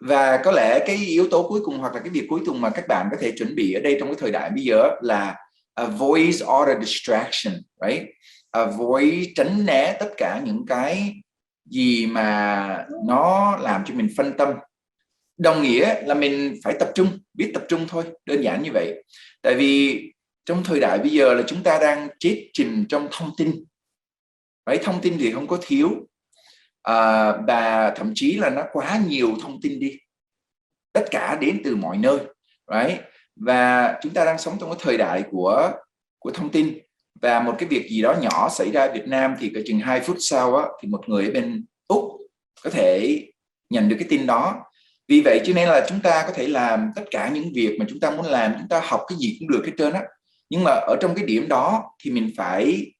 Và có lẽ cái yếu tố cuối cùng, hoặc là cái việc cuối cùng mà các bạn có thể chuẩn bị ở đây trong cái thời đại bây giờ, là avoid all the distraction, right? Avoid, tránh né tất cả những cái gì mà nó làm cho mình phân tâm. Đồng nghĩa là mình phải tập trung, biết tập trung thôi, đơn giản như vậy. Tại vì trong thời đại bây giờ là chúng ta đang chết chìm trong thông tin. Right? Thông tin thì không có thiếu, và thậm chí là nó quá nhiều thông tin đi, tất cả đến từ mọi nơi, right? Và chúng ta đang sống trong cái thời đại của thông tin. Và một cái việc gì đó nhỏ xảy ra ở Việt Nam thì cỡ chừng 2 phút sau á, thì một người ở bên Úc có thể nhận được cái tin đó. Vì vậy cho nên là chúng ta có thể làm tất cả những việc mà chúng ta muốn làm, chúng ta học cái gì cũng được hết trơn á. Nhưng mà ở trong cái điểm đó thì mình phải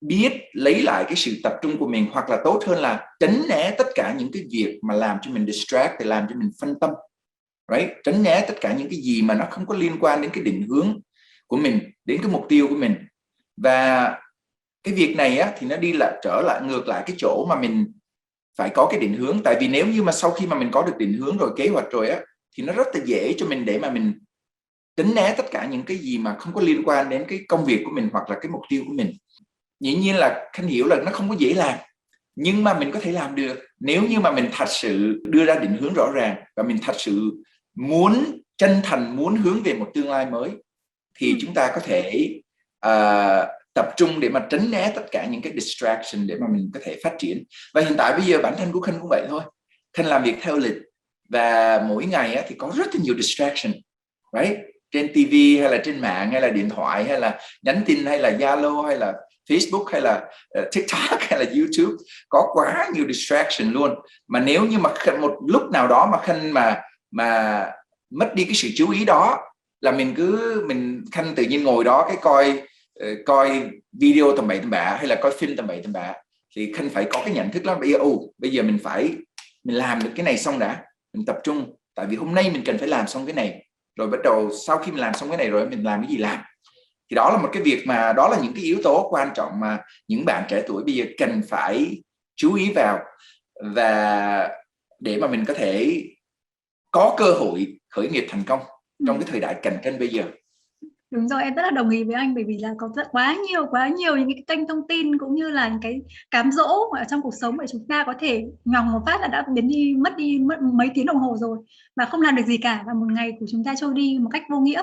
biết lấy lại cái sự tập trung của mình, hoặc là tốt hơn là tránh né tất cả những cái việc mà làm cho mình distract, để làm cho mình phân tâm, right? Tránh né tất cả những cái gì mà nó không có liên quan đến cái định hướng của mình, đến cái mục tiêu của mình. Và cái việc này á, thì nó đi lại trở lại ngược lại cái chỗ mà mình phải có cái định hướng. Tại vì nếu như mà sau khi mà mình có được định hướng rồi, kế hoạch rồi á, thì nó rất là dễ cho mình để mà mình tránh né tất cả những cái gì mà không có liên quan đến cái công việc của mình hoặc là cái mục tiêu của mình. Dĩ nhiên là Khanh hiểu là nó không có dễ làm, nhưng mà mình có thể làm được nếu như mà mình thật sự đưa ra định hướng rõ ràng, và mình thật sự muốn, chân thành muốn hướng về một tương lai mới, thì chúng ta có thể tập trung để mà tránh né tất cả những cái distraction để mà mình có thể phát triển. Và hiện tại bây giờ bản thân của Khanh cũng vậy thôi. Khanh làm việc theo lịch, và mỗi ngày thì có rất là nhiều distraction, right? Trên TV hay là trên mạng, hay là điện thoại, hay là nhắn tin, hay là Zalo, hay là Facebook, hay là TikTok, hay là YouTube, có quá nhiều distraction luôn. Mà nếu như mà một lúc nào đó mà Khanh mà mất đi cái sự chú ý đó, là mình Khanh tự nhiên ngồi đó cái coi video tầm bậy tầm bạ, hay là coi phim tầm bậy tầm bạ, thì Khanh phải có cái nhận thức lắm. Bây giờ mình làm được cái này xong đã, mình tập trung, tại vì hôm nay mình cần phải làm xong cái này, rồi bắt đầu sau khi mình làm xong cái này rồi mình làm cái gì làm. Thì đó là một cái việc mà, đó là những cái yếu tố quan trọng mà những bạn trẻ tuổi bây giờ cần phải chú ý vào, và để mà mình có thể có cơ hội khởi nghiệp thành công trong cái thời đại cạnh tranh bây giờ. Đúng rồi, em rất là đồng ý với anh, bởi vì là có rất quá nhiều những cái kênh thông tin, cũng như là những cái cám dỗ ở trong cuộc sống để chúng ta có thể nhòng một phát là đã mất mấy tiếng đồng hồ rồi, và không làm được gì cả, và một ngày của chúng ta trôi đi một cách vô nghĩa.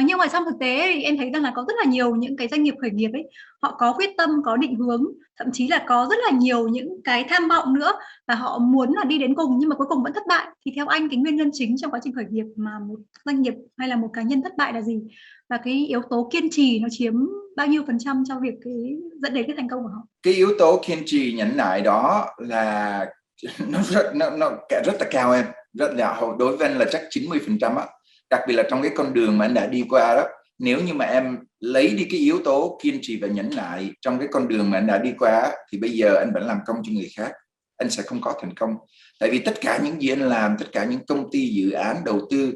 Nhưng mà trong thực tế thì em thấy rằng là có rất là nhiều những cái doanh nghiệp khởi nghiệp ấy, họ có quyết tâm, có định hướng, thậm chí là có rất là nhiều những cái tham vọng nữa, và họ muốn là đi đến cùng nhưng mà cuối cùng vẫn thất bại. Thì theo anh, cái nguyên nhân chính trong quá trình khởi nghiệp mà một doanh nghiệp hay là một cá nhân thất bại là gì? Và cái yếu tố kiên trì nó chiếm bao nhiêu % cho việc dẫn đến cái thành công của họ? Cái yếu tố kiên trì, nhẫn nại đó là nó rất là cao em, rất là, đối với anh là chắc 90% á. Đặc biệt là trong cái con đường mà anh đã đi qua đó, nếu như mà em lấy đi cái yếu tố kiên trì và nhẫn nại trong cái con đường mà anh đã đi qua, thì bây giờ anh vẫn làm công cho người khác, anh sẽ không có thành công. Tại vì tất cả những gì anh làm, tất cả những công ty, dự án, đầu tư,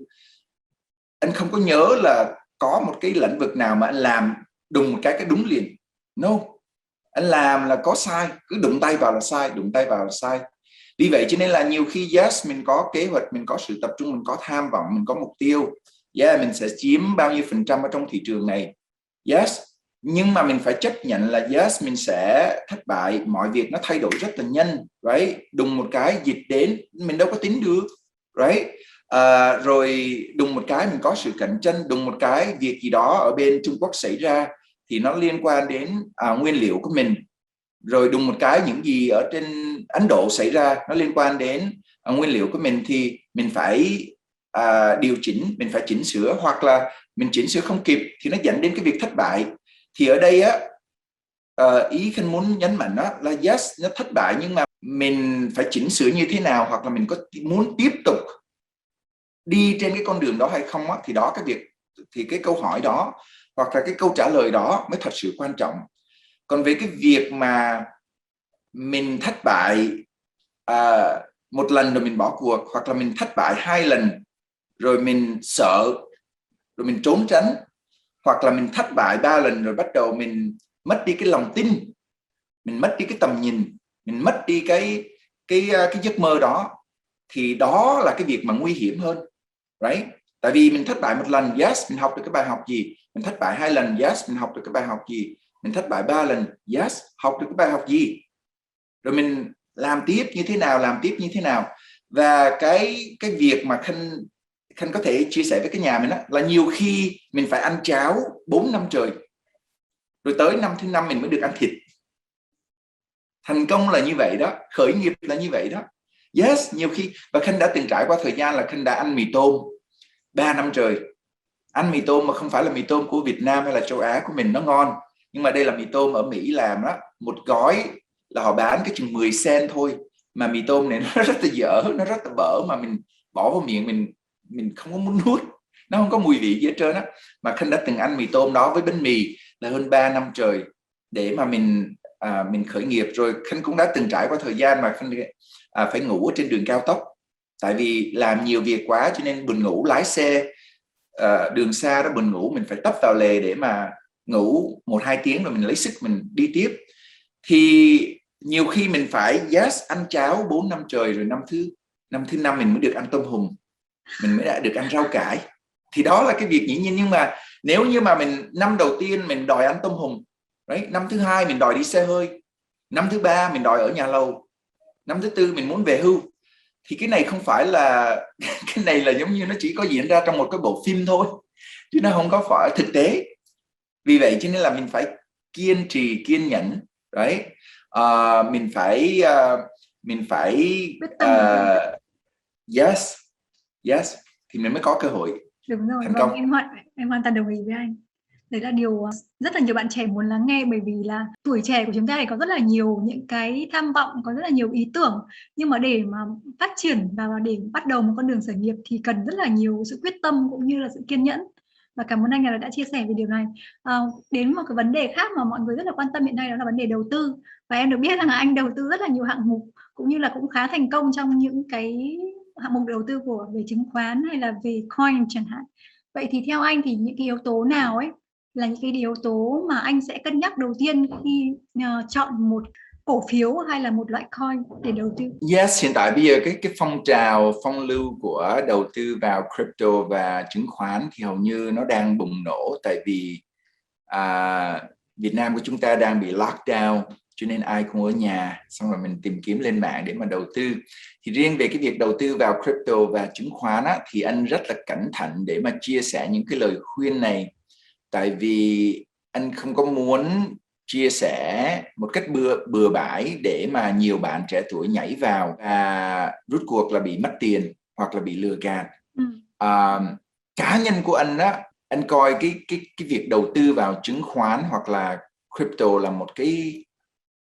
anh không có nhớ là có một cái lĩnh vực nào mà anh làm đùng một cái đúng liền. No, anh làm là có sai, cứ đụng tay vào là sai, đụng tay vào là sai. Vì vậy cho nên là nhiều khi yes, mình có kế hoạch, mình có sự tập trung, mình có tham vọng, mình có mục tiêu, mình sẽ chiếm bao nhiêu % ở trong thị trường này, yes. Nhưng mà mình phải chấp nhận là yes, mình sẽ thất bại, mọi việc nó thay đổi rất là nhanh, right? Đùng một cái dịch đến, mình đâu có tính được, right? Rồi đùng một cái mình có sự cạnh tranh, đùng một cái việc gì đó ở bên Trung Quốc xảy ra thì nó liên quan đến nguyên liệu của mình, rồi đùng một cái những gì ở trên Ấn Độ xảy ra nó liên quan đến nguyên liệu của mình, thì mình phải điều chỉnh, mình phải chỉnh sửa, hoặc là mình chỉnh sửa không kịp thì nó dẫn đến cái việc thất bại. Thì ở đây á, ý Khanh muốn nhấn mạnh đó là yes, nó thất bại nhưng mà mình phải chỉnh sửa như thế nào, hoặc là mình có muốn tiếp tục đi trên cái con đường đó hay không á, thì đó cái câu hỏi đó hoặc là cái câu trả lời đó mới thật sự quan trọng. Còn về cái việc mà mình thất bại một lần rồi mình bỏ cuộc, hoặc là mình thất bại 2 lần rồi mình sợ, rồi mình trốn tránh, hoặc là mình thất bại 3 lần rồi bắt đầu mình mất đi cái lòng tin, mình mất đi cái tầm nhìn, mình mất đi cái giấc mơ đó, thì đó là cái việc mà nguy hiểm hơn, right? Tại vì mình thất bại một lần, yes, mình học được cái bài học gì. Mình thất bại 2 lần, yes, mình học được cái bài học gì. Mình thất bại 3 lần, yes, học được cái bài học gì. Rồi mình làm tiếp như thế nào. Và cái việc mà Khanh có thể chia sẻ với cái nhà mình đó, là nhiều khi mình phải ăn cháo 4 năm trời, rồi tới năm thứ 5 mình mới được ăn thịt. Thành công là như vậy đó, khởi nghiệp là như vậy đó. Yes, nhiều khi, và Khanh đã từng trải qua thời gian là Khanh đã ăn mì tôm 3 năm trời. Ăn mì tôm mà không phải là mì tôm của Việt Nam hay là châu Á của mình, nó ngon, nhưng mà đây là mì tôm ở Mỹ làm đó, một gói là họ bán cái chừng 10 cent thôi, mà mì tôm này nó rất là dở, nó rất là bở, mà mình bỏ vào miệng mình không có muốn nuốt, nó không có mùi vị gì hết trơn á. Mà Khanh đã từng ăn mì tôm đó với bánh mì là hơn 3 năm trời để mà mình khởi nghiệp. Rồi Khanh cũng đã từng trải qua thời gian mà Khanh phải ngủ ở trên đường cao tốc, tại vì làm nhiều việc quá cho nên buồn ngủ, lái xe đường xa đó buồn ngủ, mình phải tấp vào lề để mà ngủ 1-2 tiếng rồi mình lấy sức mình đi tiếp. Thì nhiều khi mình phải ăn cháo 4 năm trời, rồi năm thứ 5 mình mới được ăn tôm hùm, mình mới đã được ăn rau cải. Thì đó là cái việc dĩ nhiên. Nhưng mà nếu như mà mình năm đầu tiên mình đòi ăn tôm hùm, đấy, năm thứ 2 mình đòi đi xe hơi, năm thứ 3 mình đòi ở nhà lầu, năm thứ 4 mình muốn về hưu, thì cái này không phải là cái này là giống như nó chỉ có diễn ra trong một cái bộ phim thôi, chứ nó không có phải thực tế. Vì vậy cho nên là mình phải kiên trì, kiên nhẫn đấy. Mình phải quyết tâm. yes thì mình mới có cơ hội Đúng rồi, thành vâng, công. em hoàn toàn đồng ý với anh. Đấy là điều rất là nhiều bạn trẻ muốn lắng nghe, bởi vì là tuổi trẻ của chúng ta thì có rất là nhiều những cái tham vọng, có rất là nhiều ý tưởng, nhưng mà để mà phát triển và để bắt đầu một con đường khởi nghiệp thì cần rất là nhiều sự quyết tâm cũng như là sự kiên nhẫn. Và cảm ơn anh là đã chia sẻ về điều này. Đến một cái vấn đề khác mà mọi người rất là quan tâm hiện nay, đó là vấn đề đầu tư. Và em được biết rằng là anh đầu tư rất là nhiều hạng mục, cũng như là cũng khá thành công trong những cái hạng mục đầu tư về chứng khoán hay là về coin chẳng hạn. Vậy thì theo anh thì những cái yếu tố nào ấy là những cái yếu tố mà anh sẽ cân nhắc đầu tiên khi chọn một cổ phiếu hay là một loại coin để đầu tư? Yes, hiện tại bây giờ cái phong lưu của đầu tư vào crypto và chứng khoán thì hầu như nó đang bùng nổ, tại vì Việt Nam của chúng ta đang bị lockdown, cho nên ai cũng ở nhà, xong rồi mình tìm kiếm lên mạng để mà đầu tư. Thì riêng về cái việc đầu tư vào crypto và chứng khoán á, thì anh rất là cẩn thận để mà chia sẻ những cái lời khuyên này, tại vì anh không có muốn chia sẻ một cách bừa bãi để mà nhiều bạn trẻ tuổi nhảy vào và rút cuộc là bị mất tiền hoặc là bị lừa gạt. Cá nhân của anh á, anh coi cái việc đầu tư vào chứng khoán hoặc là crypto là một cái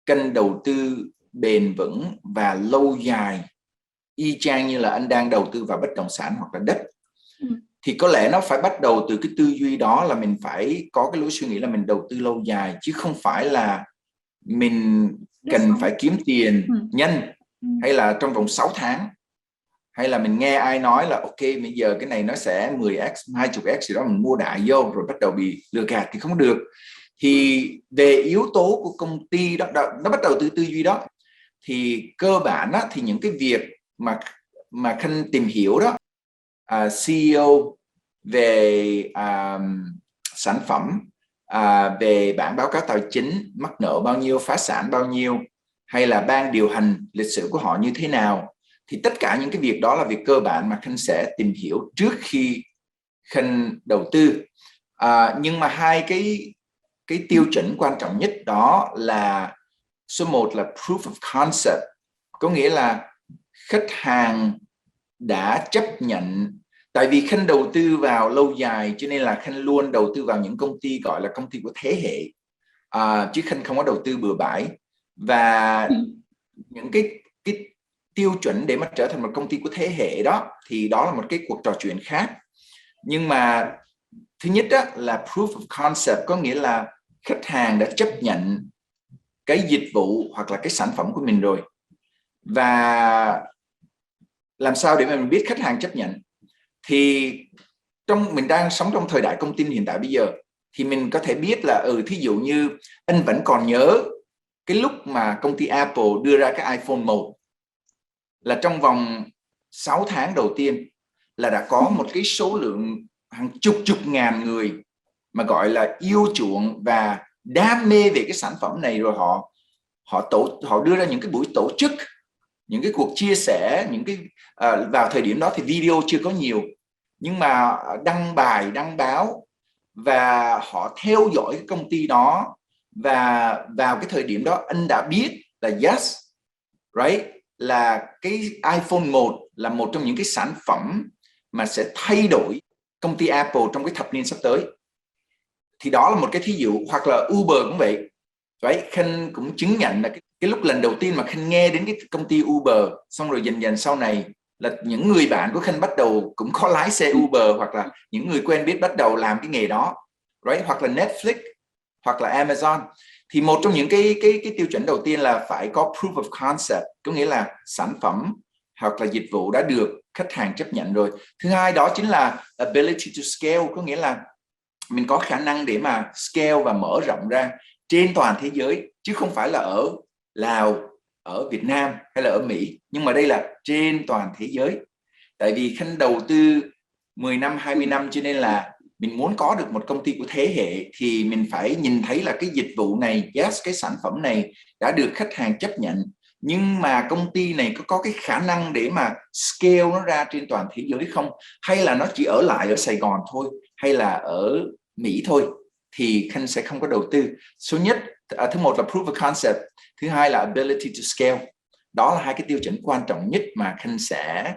kênh đầu tư bền vững và lâu dài, y chang như là anh đang đầu tư vào bất động sản hoặc là đất. Thì có lẽ nó phải bắt đầu từ cái tư duy đó, là mình phải có cái lối suy nghĩ là mình đầu tư lâu dài, chứ không phải là mình cần phải kiếm tiền nhanh hay là trong vòng 6 tháng, hay là mình nghe ai nói là ok bây giờ cái này nó sẽ 10x 20x gì đó mình mua đại vô rồi bắt đầu bị lừa gạt, thì không được. Thì về yếu tố của công ty đó, nó bắt đầu từ tư duy đó. Thì cơ bản đó, thì những cái việc mà Khanh tìm hiểu đó, CEO về sản phẩm, về bảng báo cáo tài chính, mắc nợ bao nhiêu, phá sản bao nhiêu, hay là ban điều hành lịch sử của họ như thế nào, thì tất cả những cái việc đó là việc cơ bản mà Khanh sẽ tìm hiểu trước khi Khanh đầu tư. Nhưng mà hai cái tiêu chuẩn quan trọng nhất đó là số 1 là proof of concept, có nghĩa là khách hàng đã chấp nhận, Tại vì Khanh đầu tư vào lâu dài cho nên là Khanh luôn đầu tư vào những công ty gọi là công ty của thế hệ, chứ Khanh không có đầu tư bừa bãi. Và những cái tiêu chuẩn để mà trở thành một công ty của thế hệ đó thì đó là một cái cuộc trò chuyện khác. Nhưng mà thứ nhất đó là proof of concept, có nghĩa là khách hàng đã chấp nhận cái dịch vụ hoặc là cái sản phẩm của mình rồi. Và làm sao để mà mình biết khách hàng chấp nhận? Thì mình đang sống trong thời đại công tin hiện tại bây giờ, thì mình có thể biết là thí dụ như anh vẫn còn nhớ cái lúc mà công ty Apple đưa ra cái iPhone 1, là trong vòng 6 tháng đầu tiên là đã có một cái số lượng hàng chục ngàn người mà gọi là yêu chuộng và đam mê về cái sản phẩm này, rồi họ đưa ra những cái buổi tổ chức, những cái cuộc chia sẻ, những cái vào thời điểm đó thì video chưa có nhiều, nhưng mà đăng bài, đăng báo, và họ theo dõi cái công ty đó. Và vào cái thời điểm đó anh đã biết là yes, right, là cái iPhone 1 là một trong những cái sản phẩm mà sẽ thay đổi công ty Apple trong cái thập niên sắp tới. Thì đó là một cái thí dụ. Hoặc là Uber cũng vậy. Right? Khanh cũng chứng nhận là cái lúc lần đầu tiên mà Khanh nghe đến cái công ty Uber, xong rồi dần dần sau này là những người bạn của Khanh bắt đầu cũng có lái xe Uber, hoặc là những người quen biết bắt đầu làm cái nghề đó, right? Hoặc là Netflix, hoặc là Amazon. Thì một trong những cái tiêu chuẩn đầu tiên là phải có proof of concept, có nghĩa là sản phẩm hoặc là dịch vụ đã được khách hàng chấp nhận rồi. Thứ hai đó chính là ability to scale, có nghĩa là mình có khả năng để mà scale và mở rộng ra trên toàn thế giới, chứ không phải là ở Lào, ở Việt Nam hay là ở Mỹ, nhưng mà đây là trên toàn thế giới. Tại vì Khanh đầu tư 10 năm, 20 năm, cho nên là mình muốn có được một công ty của thế hệ thì mình phải nhìn thấy là cái dịch vụ này, yes, cái sản phẩm này đã được khách hàng chấp nhận, nhưng mà công ty này có cái khả năng để mà scale nó ra trên toàn thế giới không, hay là nó chỉ ở lại ở Sài Gòn thôi, hay là ở Mỹ thôi, thì Khanh sẽ không có đầu tư. Số nhất, thứ một là proof of concept, thứ hai là ability to scale. Đó là hai cái tiêu chuẩn quan trọng nhất mà Khanh sẽ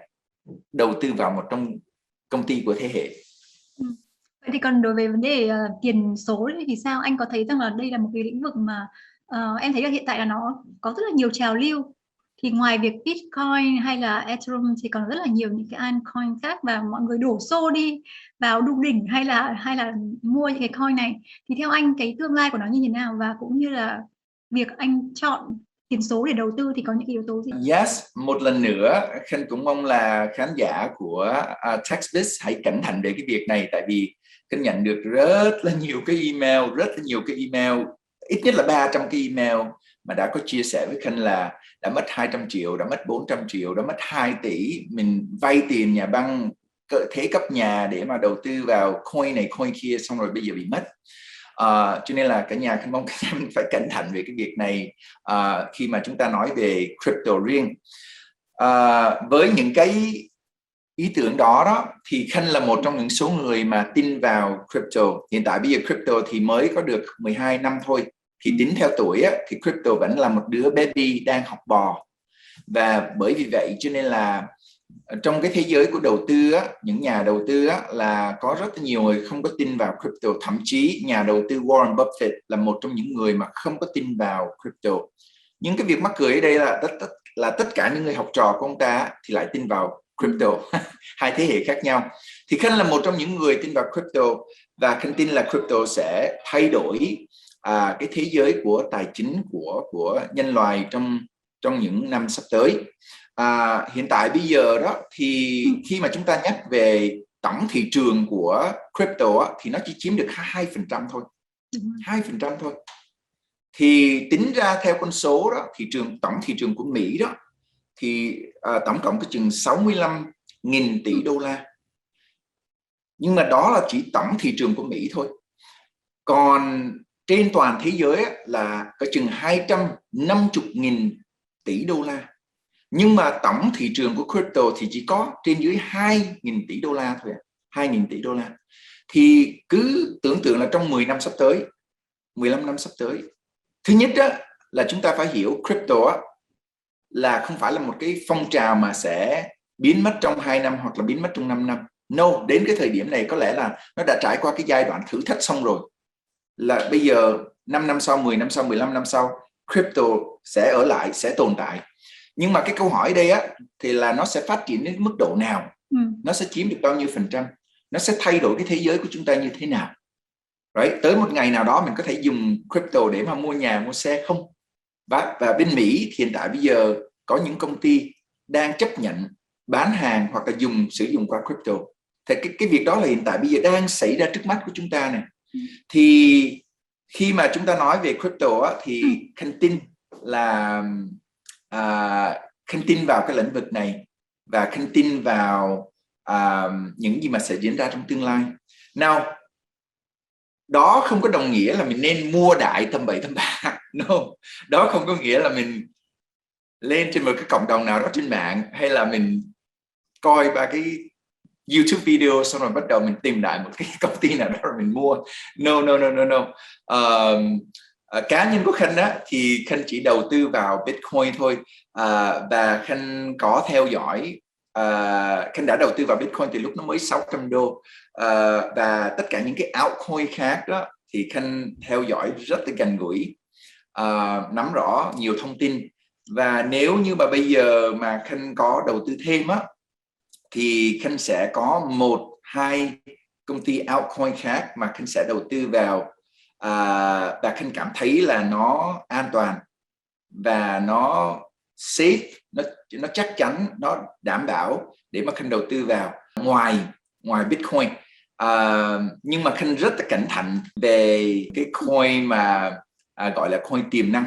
đầu tư vào một trong công ty của thế hệ. Vậy thì còn đối với vấn đề tiền số thì sao? Anh có thấy rằng là đây là một cái lĩnh vực mà em thấy là hiện tại là nó có rất là nhiều trào lưu. Thì ngoài việc Bitcoin hay là Ethereum thì còn rất là nhiều những cái altcoin khác, và mọi người đổ xô đi vào đu đỉnh hay là mua những cái coin này. Thì theo anh cái tương lai của nó như thế nào, và cũng như là việc anh chọn tiền số để đầu tư thì có những yếu tố gì? Yes, một lần nữa Khanh cũng mong là khán giả của TechBiz hãy cẩn thận về cái việc này, tại vì Khanh nhận được rất là nhiều cái email, ít nhất là 300 cái email mà đã có chia sẻ với Khanh là đã mất 200 triệu, đã mất 400 triệu, đã mất 2 tỷ, mình vay tiền nhà băng thế cấp nhà để mà đầu tư vào coin này coin kia, xong rồi bây giờ bị mất. Cho nên là cả nhà Khanh mong cả nhà mình phải cẩn thận về cái việc này khi mà chúng ta nói về crypto riêng. Với những cái ý tưởng đó thì Khanh là một trong những số người mà tin vào crypto. Hiện tại bây giờ crypto thì mới có được 12 năm thôi, thì tính theo tuổi thì crypto vẫn là một đứa baby đang học bò. Và bởi vì vậy cho nên là trong cái thế giới của đầu tư những nhà đầu tư là có rất là nhiều người không có tin vào crypto. Thậm chí nhà đầu tư Warren Buffett là một trong những người mà không có tin vào crypto. Nhưng cái việc mắc cười ở đây là tất cả những người học trò của ông ta thì lại tin vào crypto. Hai thế hệ khác nhau. Thì Khanh là một trong những người tin vào crypto, và Khanh tin là crypto sẽ thay đổi cái thế giới của tài chính của nhân loại trong những năm sắp tới. Hiện tại bây giờ đó thì khi mà chúng ta nhắc về tổng thị trường của crypto thì nó chỉ chiếm được 2% thôi. 2% thôi. Thì tính ra theo con số đó, tổng thị trường của Mỹ đó thì tổng cộng có chừng 65.000 tỷ đô la. Nhưng mà đó là chỉ tổng thị trường của Mỹ thôi. Còn trên toàn thế giới là có chừng 250.000 tỷ đô la. Nhưng mà tổng thị trường của crypto thì chỉ có trên dưới 2.000 tỷ đô la thôi. 2.000 tỷ đô la. Thì cứ tưởng tượng là trong 10 năm sắp tới, 15 năm sắp tới, thứ nhất là chúng ta phải hiểu crypto là không phải là một cái phong trào mà sẽ biến mất trong 2 năm hoặc là biến mất trong 5 năm. No, đến cái thời điểm này có lẽ là nó đã trải qua cái giai đoạn thử thách xong rồi. Là bây giờ 5 năm sau, 10 năm sau, 15 năm sau, crypto sẽ ở lại, sẽ tồn tại. Nhưng mà cái câu hỏi đây á thì là nó sẽ phát triển đến mức độ nào? Nó sẽ chiếm được bao nhiêu %? Nó sẽ thay đổi cái thế giới của chúng ta như thế nào? Right? Tới một ngày nào đó mình có thể dùng crypto để mà mua nhà, mua xe không? Và bên Mỹ hiện tại bây giờ có những công ty đang chấp nhận bán hàng hoặc là sử dụng qua crypto. Thì cái việc đó là hiện tại bây giờ đang xảy ra trước mắt của chúng ta này. Thì khi mà chúng ta nói về crypto á, thì Khanh tin là Khanh tin vào cái lĩnh vực này và Khanh tin vào những gì mà sẽ diễn ra trong tương lai. Nào, đó không có đồng nghĩa là mình nên mua đại tầm bậy tầm bạ. No, đó không có nghĩa là mình lên trên một cái cộng đồng nào đó trên mạng, hay là mình coi ba cái YouTube video xong rồi bắt đầu mình tìm đại một cái công ty nào đó rồi mình mua. No. Cá nhân của Khanh á thì Khanh chỉ đầu tư vào Bitcoin thôi, và Khanh có theo dõi, Khanh đã đầu tư vào Bitcoin từ lúc nó mới $600, và tất cả những cái altcoin khác đó thì Khanh theo dõi rất là gần gũi, nắm rõ nhiều thông tin. Và nếu như mà bây giờ mà Khanh có đầu tư thêm á thì Khanh sẽ có 1-2 công ty altcoin khác mà Khanh sẽ đầu tư vào, và Khanh cảm thấy là nó an toàn và nó safe, nó chắc chắn, nó đảm bảo để mà Khanh đầu tư vào ngoài Bitcoin. Nhưng mà Khanh rất là cẩn thận về cái coin mà gọi là coin tiềm năng.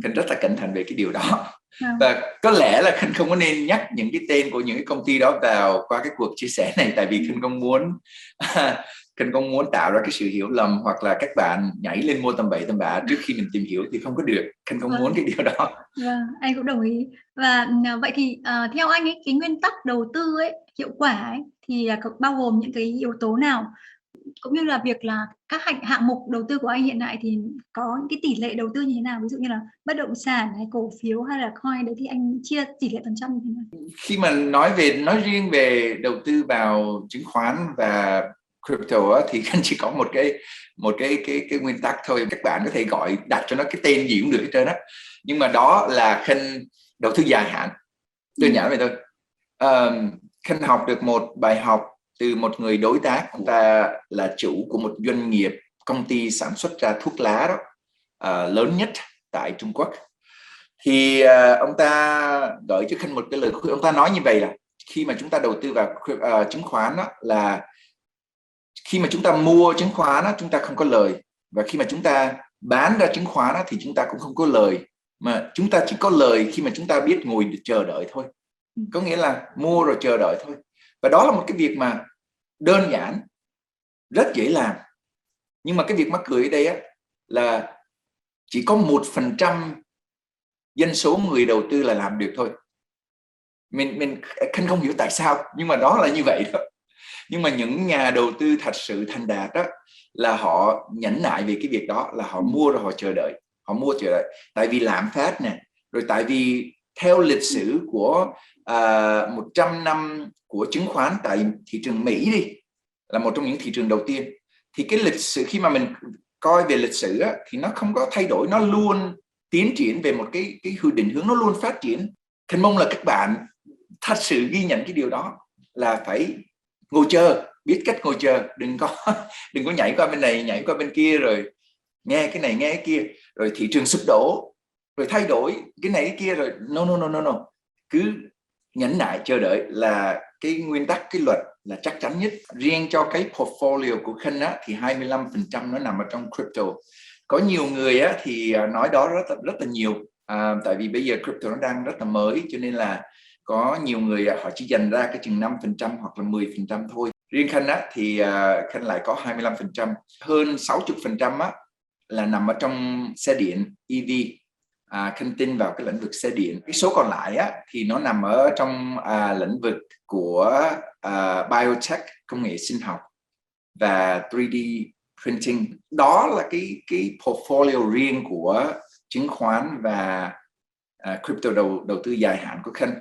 Khanh rất là cẩn thận về cái điều đó. Và có lẽ là Khanh không có nên nhắc những cái tên của những cái công ty đó vào qua cái cuộc chia sẻ này, tại vì Khanh không muốn tạo ra cái sự hiểu lầm hoặc là các bạn nhảy lên mua tầm bậy tầm bạ trước khi mình tìm hiểu thì không có được. Khanh không muốn cái điều đó. Anh cũng đồng ý. Và vậy thì theo anh ấy, cái nguyên tắc đầu tư ấy hiệu quả ấy thì bao gồm những cái yếu tố nào, cũng như là việc là các hạng mục đầu tư của anh hiện tại thì có những cái tỷ lệ đầu tư như thế nào, ví dụ như là bất động sản hay cổ phiếu hay là coin, đấy thì anh chia tỷ lệ phần trăm như thế nào? Khi mà nói riêng về đầu tư vào chứng khoán và crypto á, thì Khanh chỉ có một cái nguyên tắc thôi. Các bạn có thể đặt cho nó cái tên gì cũng được hết trơn á, nhưng mà đó là Khanh đầu tư dài hạn, đơn giản vậy thôi. Khanh học được một bài học từ một người đối tác, ông ta là chủ của một doanh nghiệp, công ty sản xuất ra thuốc lá đó, lớn nhất tại Trung Quốc. Thì ông ta gửi cho Khanh một cái lời khuyên. Ông ta nói như vậy là khi mà chúng ta đầu tư vào chứng khoán đó, là khi mà chúng ta mua chứng khoán đó, chúng ta không có lời, và khi mà chúng ta bán ra chứng khoán đó, thì chúng ta cũng không có lời, mà chúng ta chỉ có lời khi mà chúng ta biết ngồi chờ đợi thôi. Có nghĩa là mua rồi chờ đợi thôi. Và đó là một cái việc mà đơn giản, rất dễ làm. Nhưng mà cái việc mắc cười ở đây á, là chỉ có 1% dân số người đầu tư là làm được thôi. Mình không hiểu tại sao, nhưng mà đó là như vậy đó. Nhưng mà những nhà đầu tư thật sự thành đạt đó, là họ nhẫn nại về cái việc đó, là họ mua rồi họ chờ đợi. Họ mua chờ đợi tại vì lạm phát nè, rồi tại vì theo lịch sử của 100 năm của chứng khoán tại thị trường Mỹ đi, là một trong những thị trường đầu tiên, thì cái lịch sử, khi mà mình coi về lịch sử á, thì nó không có thay đổi, nó luôn tiến triển về một cái định hướng, nó luôn phát triển. Khanh mong là các bạn thật sự ghi nhận cái điều đó, là phải ngồi chờ, biết cách ngồi chờ, đừng có nhảy qua bên này nhảy qua bên kia, rồi nghe cái này nghe cái kia, rồi thị trường sụp đổ, rồi thay đổi cái này cái kia, rồi no. Cứ nhẫn nại chờ đợi là cái nguyên tắc, cái luật là chắc chắn nhất. Riêng cho cái portfolio của Khanh á, thì 25% nó nằm ở trong crypto. Có nhiều người á, thì nói đó rất là nhiều, tại vì bây giờ crypto nó đang rất là mới, cho nên là có nhiều người họ chỉ dành ra cái chừng 5% hoặc là 10% thôi. Riêng Khanh á, thì Khanh lại có 25%, hơn 60% á, là nằm ở trong xe điện EV. Khanh tin vào cái lĩnh vực xe điện. Cái số còn lại á, thì nó nằm ở trong lĩnh vực của biotech, công nghệ sinh học và 3D printing. Đó là cái portfolio riêng của chứng khoán và crypto đầu tư dài hạn của Khanh.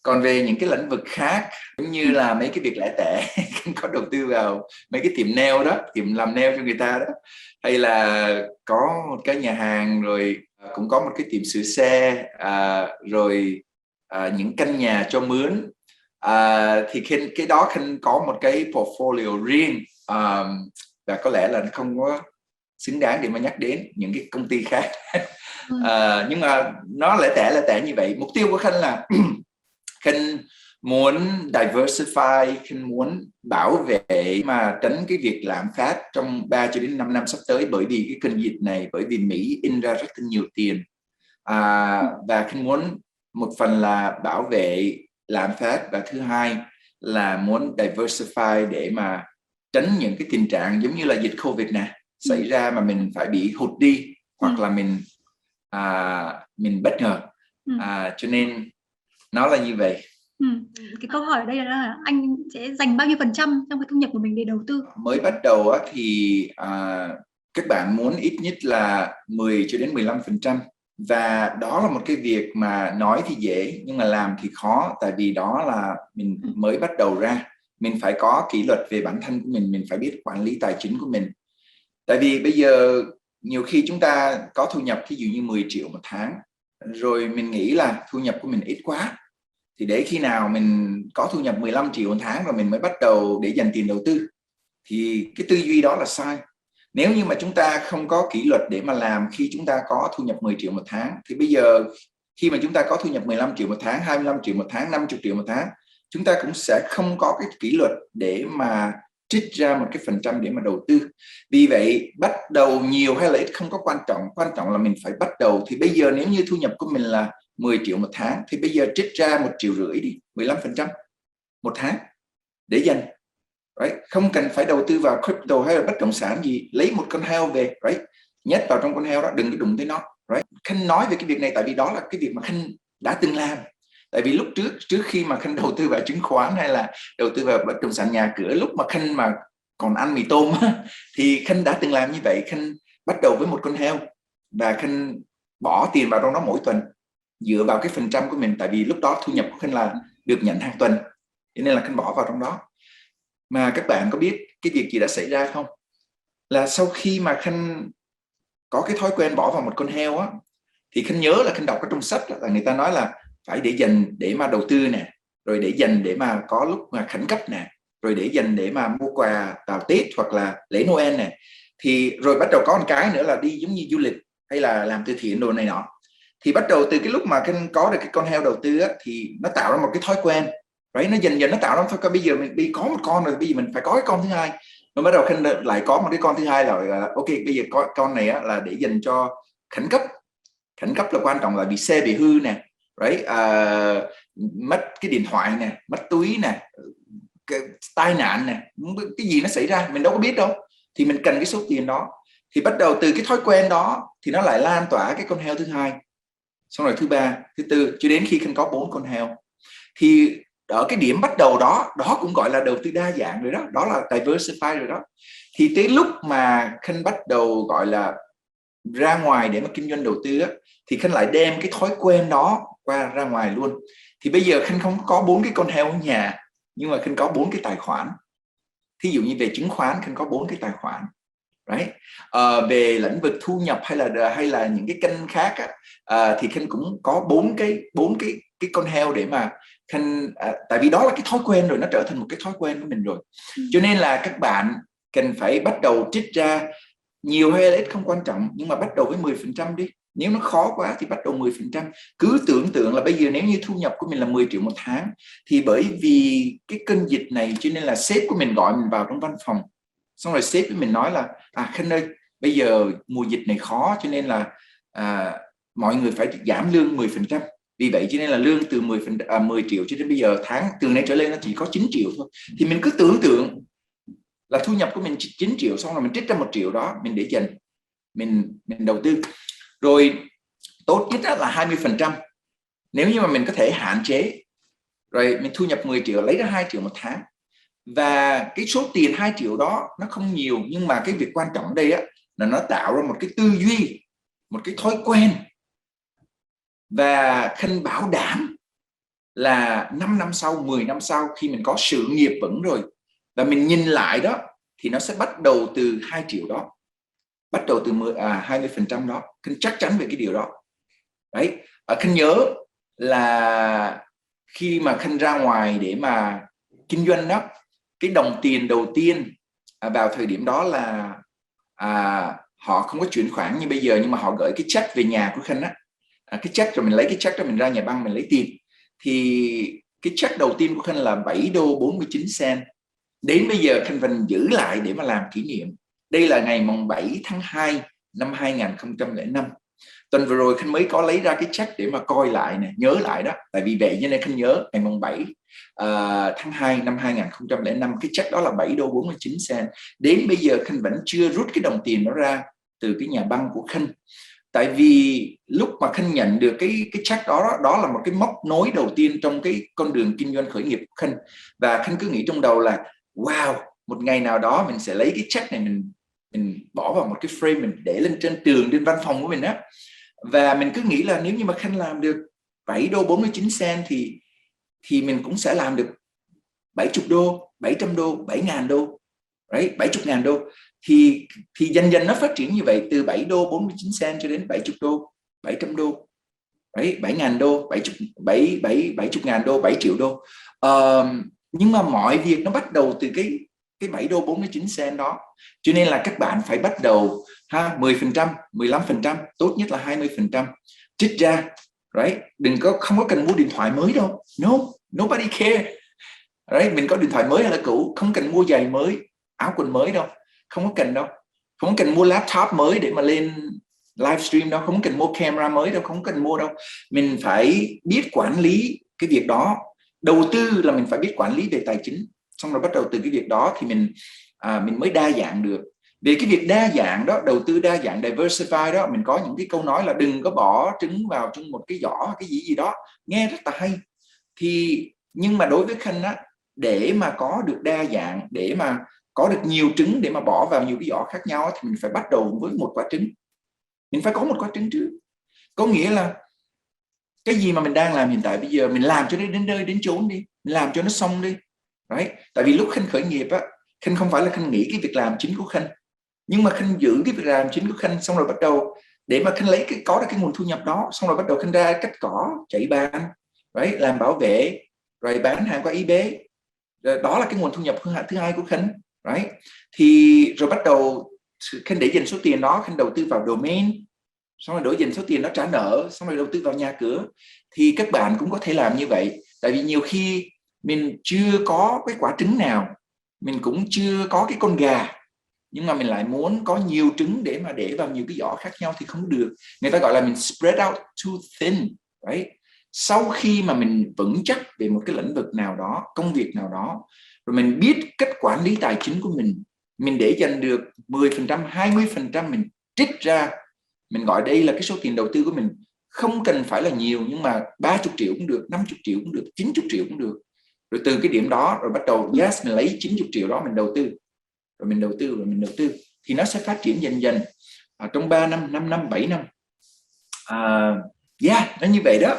Còn về những cái lĩnh vực khác giống như là mấy cái việc lẻ tẻ Khanh có đầu tư vào mấy cái tiệm nail đó, tiệm làm nail cho người ta đó, hay là có một cái nhà hàng, rồi cũng có một cái tiệm sửa xe, rồi những căn nhà cho mướn, thì cái đó Khanh có một cái portfolio riêng, và có lẽ là không có xứng đáng để mà nhắc đến những cái công ty khác. Nhưng mà nó lẻ tẻ như vậy. Mục tiêu của Khanh là Khanh muốn diversify, Khanh muốn bảo vệ mà tránh cái việc lạm phát trong 3 cho đến 5 năm sắp tới, bởi vì cái cơn dịch này, bởi vì Mỹ in ra rất là nhiều tiền, và Khanh muốn một phần là bảo vệ lạm phát, và thứ hai là muốn diversify để mà tránh những cái tình trạng giống như là dịch Covid này xảy ra mà mình phải bị hụt đi, hoặc là mình bất ngờ. Cho nên nó là như vậy. Cái câu hỏi ở đây là anh sẽ dành bao nhiêu % trong cái thu nhập của mình để đầu tư? Mới bắt đầu thì các bạn muốn ít nhất là 10 cho đến 15%, và đó là một cái việc mà nói thì dễ nhưng mà làm thì khó, tại vì đó là mình mới bắt đầu ra, mình phải có kỷ luật về bản thân của mình phải biết quản lý tài chính của mình. Tại vì bây giờ nhiều khi chúng ta có thu nhập ví dụ như 10 triệu một tháng, rồi mình nghĩ là thu nhập của mình ít quá, thì để khi nào mình có thu nhập 15 triệu một tháng rồi mình mới bắt đầu để dành tiền đầu tư, thì cái tư duy đó là sai. Nếu như mà chúng ta không có kỷ luật để mà làm khi chúng ta có thu nhập 10 triệu một tháng, thì bây giờ khi mà chúng ta có thu nhập 15 triệu một tháng, 25 triệu một tháng, 50 triệu một tháng, chúng ta cũng sẽ không có cái kỷ luật để mà trích ra một cái phần trăm để mà đầu tư. Vì vậy bắt đầu nhiều hay là ít không có quan trọng là mình phải bắt đầu. Thì bây giờ nếu như thu nhập của mình là 10 triệu một tháng, thì bây giờ trích ra 1,5 triệu đi, 15% một tháng để dành. Right? Không cần phải đầu tư vào crypto hay là bất động sản gì, lấy một con heo về, right? Nhét vào trong con heo đó, đừng có đụng tới nó. Right? Khanh nói về cái việc này tại vì đó là cái việc mà Khanh đã từng làm. Tại vì lúc trước khi mà Khanh đầu tư vào chứng khoán hay là đầu tư vào bất động sản nhà cửa, lúc mà Khanh mà còn ăn mì tôm thì Khanh đã từng làm như vậy. Khanh bắt đầu với một con heo và Khanh bỏ tiền vào trong đó mỗi tuần dựa vào cái phần trăm của mình, tại vì lúc đó thu nhập của Khanh là được nhận hàng tuần, cho nên là Khanh bỏ vào trong đó. Mà các bạn có biết cái việc gì đã xảy ra không? Là sau khi mà Khanh có cái thói quen bỏ vào một con heo á, thì Khanh nhớ là Khanh đọc ở trong sách là người ta nói là phải để dành để mà đầu tư nè, rồi để dành để mà có lúc mà khẩn cấp nè, rồi để dành để mà mua quà vào Tết hoặc là lễ Noel nè. Thì rồi bắt đầu có một cái nữa là đi giống như du lịch hay là làm từ thiện đồ này nọ. Thì bắt đầu từ cái lúc mà Khanh có được cái con heo đầu tư á, thì nó tạo ra một cái thói quen. Right? Nó dần dần nó tạo ra thói quen. Bây giờ mình đi có một con rồi, bây giờ mình phải có cái con thứ hai. Rồi bắt đầu Khanh lại có một cái con thứ hai là ok, bây giờ có con này á, là để dành cho khẩn cấp. Khẩn cấp là quan trọng, là bị xe bị hư nè, right? Mất cái điện thoại nè, mất túi nè, tai nạn nè, cái gì nó xảy ra mình đâu có biết đâu, thì mình cần cái số tiền đó. Thì bắt đầu từ cái thói quen đó thì nó lại lan tỏa cái con heo thứ hai, xong rồi thứ ba, thứ tư, cho đến khi Khanh có 4 con heo. Thì ở cái điểm bắt đầu đó cũng gọi là đầu tư đa dạng rồi đó, đó là diversify rồi đó. Thì tới lúc mà Khanh bắt đầu gọi là ra ngoài để mà kinh doanh đầu tư á, thì Khanh lại đem cái thói quen đó ra ngoài luôn. Thì bây giờ Khanh không có 4 cái con heo ở nhà, nhưng mà Khanh có 4 cái tài khoản. Thí dụ như về chứng khoán, Khanh có 4 cái tài khoản. Right? Về lĩnh vực thu nhập hay là những cái kênh khác á, thì Khanh cũng có 4 cái con heo để mà Khanh, tại vì đó là cái thói quen rồi, nó trở thành một cái thói quen của mình rồi. Cho nên là các bạn cần phải bắt đầu trích ra, nhiều hay ít không quan trọng, nhưng mà bắt đầu với 10% đi. Nếu nó khó quá thì bắt đầu 10%. Cứ tưởng tượng là bây giờ nếu như thu nhập của mình là 10 triệu một tháng, thì bởi vì cái cơn dịch này cho nên là sếp của mình gọi mình vào trong văn phòng, xong rồi sếp với mình nói là Khanh ơi, bây giờ mùa dịch này khó, cho nên là mọi người phải giảm lương 10%. Vì vậy cho nên là lương từ 10 triệu cho đến bây giờ tháng từ nay trở lên nó chỉ có 9 triệu thôi. Thì mình cứ tưởng tượng là thu nhập của mình 9 triệu, xong rồi mình trích ra 1 triệu đó mình để dành, mình đầu tư. Rồi tốt nhất là 20%. Nếu như mà mình có thể hạn chế, rồi mình thu nhập 10 triệu lấy ra 2 triệu một tháng. Và cái số tiền 2 triệu đó nó không nhiều, nhưng mà cái việc quan trọng ở đây á, là nó tạo ra một cái tư duy, một cái thói quen. Và Khanh bảo đảm là 5 năm sau, 10 năm sau, khi mình có sự nghiệp vững rồi và mình nhìn lại đó, thì nó sẽ bắt đầu từ 2 triệu đó, bắt đầu từ 20% đó. Khanh chắc chắn về cái điều đó. Đấy, Khanh nhớ là khi mà Khanh ra ngoài để mà kinh doanh đó, cái đồng tiền đầu tiên vào thời điểm đó là họ không có chuyển khoản như bây giờ, nhưng mà họ gửi cái check về nhà của Khanh á, cái check, rồi mình lấy cái check đó mình ra nhà băng mình lấy tiền. Thì cái check đầu tiên của Khanh là 7 đô 49 cent. Đến bây giờ Khanh vẫn giữ lại để mà làm kỷ niệm. Đây là ngày mùng 7 tháng 2 năm 2005. Tuần vừa rồi Khanh mới có lấy ra cái check để mà coi lại nè, nhớ lại đó. Tại vì vậy cho nên Khanh nhớ ngày mùng 7 tháng 2 năm 2005, cái check đó là 7 đô 49 cent. Đến bây giờ Khanh vẫn chưa rút cái đồng tiền đó ra từ cái nhà băng của Khanh. Tại vì lúc mà Khanh nhận được cái check đó, đó là một cái mốc nối đầu tiên trong cái con đường kinh doanh khởi nghiệp của Khanh. Và Khanh cứ nghĩ trong đầu là wow, một ngày nào đó mình sẽ lấy cái check này, mình bỏ vào một cái frame, mình để lên trên tường, trên văn phòng của mình á. Và mình cứ nghĩ là nếu như mà Khanh làm được 7 đô 49 cent thì mình cũng sẽ làm được 70 đô, 700 đô, 7.000 đô, right? 70.000 đô. Thì dần dần nó phát triển như vậy, từ 7 đô 49 cent cho đến 70 đô, 700 đô, right? 7.000 đô, 70.000 đô, 7 triệu đô. Nhưng mà mọi việc nó bắt đầu từ cái 7 đô 49 cent đó. Cho nên là các bạn phải bắt đầu 10%, 15%, tốt nhất là 20% trích ra, right? Không có cần mua điện thoại mới đâu. No, nobody care. Right? Mình có điện thoại mới hay là cũ, không cần mua giày mới, áo quần mới đâu, không có cần đâu. Không cần mua laptop mới để mà lên livestream đâu, không cần mua camera mới đâu, không cần mua đâu. Mình phải biết quản lý cái việc đó. Đầu tư là mình phải biết quản lý về tài chính. Xong rồi bắt đầu từ cái việc đó thì mình mới đa dạng được. Về cái việc đa dạng đó, đầu tư đa dạng, diversify đó, mình có những cái câu nói là đừng có bỏ trứng vào trong một cái giỏ cái gì đó, nghe rất là hay. Nhưng mà đối với Khanh á, để mà có được đa dạng, để mà có được nhiều trứng để mà bỏ vào nhiều cái giỏ khác nhau, thì mình phải bắt đầu với một quả trứng. Mình phải có một quả trứng trước. Có nghĩa là cái gì mà mình đang làm hiện tại bây giờ, mình làm cho nó đến nơi đến chốn đi, mình làm cho nó xong đi. Đấy. Tại vì lúc Khanh khởi nghiệp á, Khanh không phải là Khanh nghĩ cái việc làm chính của Khanh, nhưng mà Khanh giữ cái việc làm chính của Khanh, xong rồi bắt đầu để mà Khanh lấy có được cái nguồn thu nhập đó, xong rồi bắt đầu Khanh ra cắt cỏ, chạy bàn, right? Làm bảo vệ, rồi bán hàng qua eBay. Đó là cái nguồn thu nhập thứ hai của Khanh, right? Thì rồi bắt đầu Khanh để dành số tiền đó, Khanh đầu tư vào domain, xong rồi đổi dành số tiền đó trả nợ, xong rồi đầu tư vào nhà cửa. Thì các bạn cũng có thể làm như vậy. Tại vì nhiều khi mình chưa có cái quả trứng nào, mình cũng chưa có cái con gà, nhưng mà mình lại muốn có nhiều trứng để mà để vào nhiều cái giỏ khác nhau thì không được. Người ta gọi là mình spread out too thin, right? Sau khi mà mình vững chắc về một cái lĩnh vực nào đó, công việc nào đó, rồi mình biết cách quản lý tài chính của mình để dành được 10%, 20% mình trích ra. Mình gọi đây là cái số tiền đầu tư của mình. Không cần phải là nhiều, nhưng mà 30 triệu cũng được, 50 triệu cũng được, 90 triệu cũng được. Rồi từ cái điểm đó rồi bắt đầu mình lấy 90 triệu đó mình đầu tư. Rồi mình đầu tư thì nó sẽ phát triển dần dần trong 3 năm, 5 năm, 7 năm. Nó như vậy đó.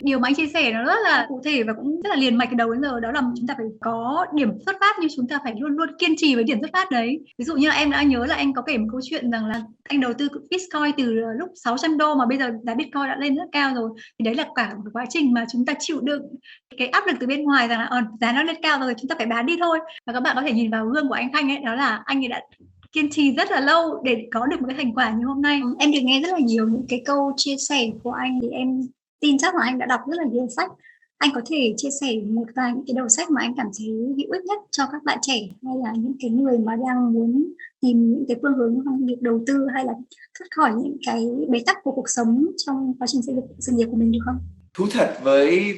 Điều mà anh chia sẻ nó rất là cụ thể và cũng rất là liền mạch từ đầu đến giờ, đó là chúng ta phải có điểm xuất phát, nhưng chúng ta phải luôn luôn kiên trì với điểm xuất phát đấy. Ví dụ như là em đã nhớ là anh có kể một câu chuyện rằng là anh đầu tư Bitcoin từ lúc 600 đô mà bây giờ giá Bitcoin đã lên rất cao rồi. Thì đấy là cả một quá trình mà chúng ta chịu đựng cái áp lực từ bên ngoài rằng là giá nó lên cao rồi, chúng ta phải bán đi thôi. Và các bạn có thể nhìn vào gương của anh Khanh ấy, đó là anh ấy đã kiên trì rất là lâu để có được một cái thành quả như hôm nay. Em được nghe rất là nhiều những cái câu chia sẻ của anh, thì em tin chắc là anh đã đọc rất là nhiều sách. Anh có thể chia sẻ một vài những cái đầu sách mà anh cảm thấy hữu ích nhất cho các bạn trẻ, hay là những cái người mà đang muốn tìm những cái phương hướng trong việc đầu tư, hay là thoát khỏi những cái bế tắc của cuộc sống trong quá trình xây dựng sự nghiệp của mình, được không? Thú thật với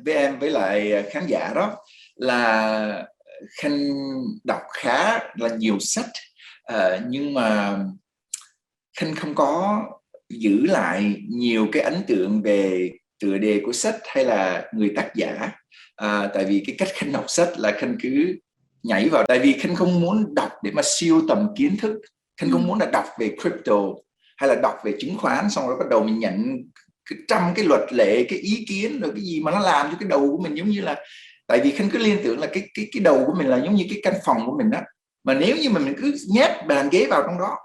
em với lại khán giả đó là Khanh đọc khá là nhiều sách, nhưng mà Khanh không có giữ lại nhiều cái ấn tượng về tựa đề của sách hay là người tác giả. Tại vì cái cách Khanh đọc sách là Khanh cứ nhảy vào, tại vì Khanh không muốn đọc để mà siêu tầm kiến thức. Khanh không muốn là đọc về crypto hay là đọc về chứng khoán xong rồi bắt đầu mình nhận trăm cái luật lệ, cái ý kiến rồi cái gì mà nó làm cho cái đầu của mình giống như là, tại vì Khanh cứ liên tưởng là cái đầu của mình là giống như cái căn phòng của mình đó, mà nếu như mà mình cứ nhét bàn ghế vào trong đó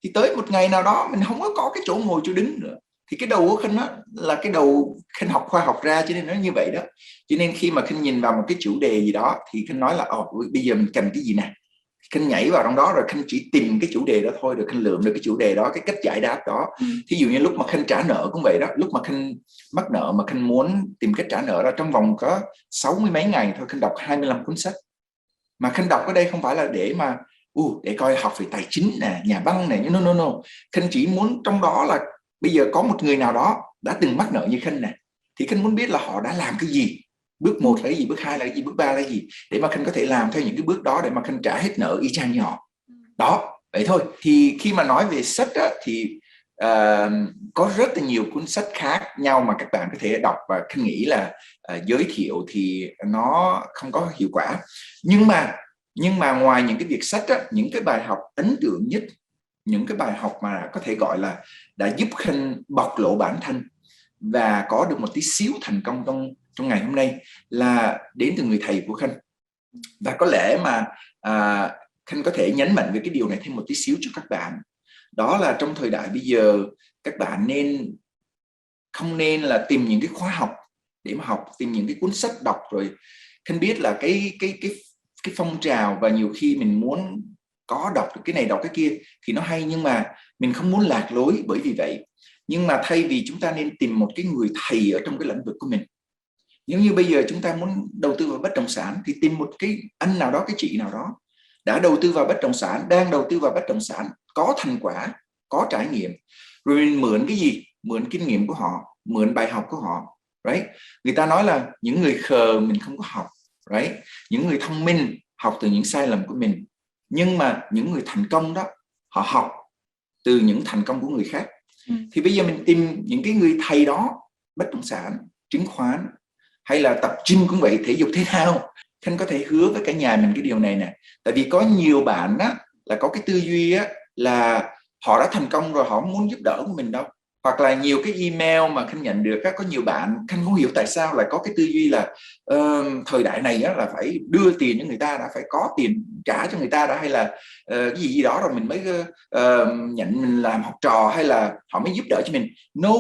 thì tới một ngày nào đó mình không có cái chỗ ngồi chỗ đứng nữa. Thì cái đầu của Khanh đó là cái đầu Khanh học khoa học ra, cho nên nó như vậy đó. Cho nên khi mà Khanh nhìn vào một cái chủ đề gì đó thì Khanh nói là bây giờ mình cần cái gì nè, Khanh nhảy vào trong đó rồi Khanh chỉ tìm cái chủ đề đó thôi, rồi Khanh lượm được cái chủ đề đó, cái cách giải đáp đó. Thí dụ như lúc mà Khanh trả nợ cũng vậy đó, lúc mà Khanh mắc nợ mà Khanh muốn tìm cách trả nợ đó, trong vòng có 60 mấy ngày thôi Khanh đọc 25 cuốn sách. Mà Khanh đọc ở đây không phải là để mà để coi học về tài chính nè, nhà băng này, no. Khanh chỉ muốn trong đó là bây giờ có một người nào đó đã từng mắc nợ như Khanh nè, thì Khanh muốn biết là họ đã làm cái gì, bước 1 là cái gì, bước 2 là cái gì, bước 3 là cái gì, để mà Khanh có thể làm theo những cái bước đó để mà Khanh trả hết nợ y chang như họ. Đó, vậy thôi. Thì khi mà nói về sách á, thì có rất là nhiều cuốn sách khác nhau mà các bạn có thể đọc, và Khanh nghĩ là giới thiệu thì nó không có hiệu quả. Nhưng mà ngoài những cái việc sách á, những cái bài học ấn tượng nhất, những cái bài học mà có thể gọi là đã giúp Khanh bộc lộ bản thân và có được một tí xíu thành công trong ngày hôm nay là đến từ người thầy của Khanh. Và có lẽ mà Khanh có thể nhấn mạnh về cái điều này thêm một tí xíu cho các bạn. Đó là trong thời đại bây giờ, các bạn không nên là tìm những cái khóa học để mà học, tìm những cái cuốn sách đọc. Rồi Khanh biết là cái phong trào, và nhiều khi mình muốn có đọc được cái này đọc cái kia thì nó hay, nhưng mà mình không muốn lạc lối bởi vì vậy. Nhưng mà thay vì chúng ta nên tìm một cái người thầy ở trong cái lĩnh vực của mình. Nếu như bây giờ chúng ta muốn đầu tư vào bất động sản thì tìm một cái anh nào đó, cái chị nào đó đã đầu tư vào bất động sản, đang đầu tư vào bất động sản, có thành quả, có trải nghiệm, rồi mình mượn cái gì? Mượn kinh nghiệm của họ, mượn bài học của họ. Right? Người ta nói là những người khờ mình không có học, right? Những người thông minh học từ những sai lầm của mình, nhưng mà những người thành công đó, họ học từ những thành công của người khác. Thì bây giờ mình tìm những cái người thầy đó, bất động sản, chứng khoán, hay là tập gym cũng vậy, thể dục thể thao. Khanh có thể hứa với cả nhà mình cái điều này nè, tại vì có nhiều bạn á, là có cái tư duy á, là họ đã thành công rồi, họ không muốn giúp đỡ của mình đâu. Hoặc là nhiều cái email mà Khanh nhận được á, có nhiều bạn Khanh không hiểu tại sao lại có cái tư duy là thời đại này á, là phải đưa tiền cho người ta, đã phải có tiền trả cho người ta đã, hay là cái gì đó rồi mình mới nhận mình làm học trò, hay là họ mới giúp đỡ cho mình. No,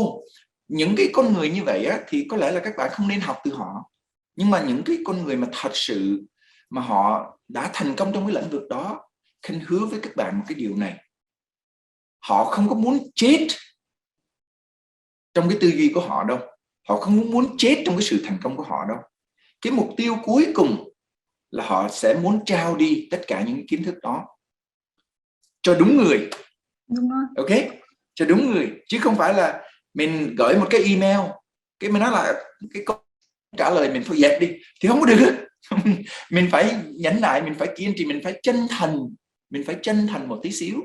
những cái con người như vậy á, thì có lẽ là các bạn không nên học từ họ. Nhưng mà những cái con người mà thật sự mà họ đã thành công trong cái lĩnh vực đó, Khanh hứa với các bạn một cái điều này: họ không có muốn chết trong cái tư duy của họ đâu, họ không muốn chết trong cái sự thành công của họ đâu. Cái mục tiêu cuối cùng là họ sẽ muốn trao đi tất cả những kiến thức đó cho đúng người. Đúng rồi. Ok, cho đúng người, chứ không phải là mình gửi một cái email cái mình nói là cái câu trả lời mình thôi dẹp đi thì không có được. Mình phải nhẫn nại, mình phải kiên trì, mình phải chân thành một tí xíu.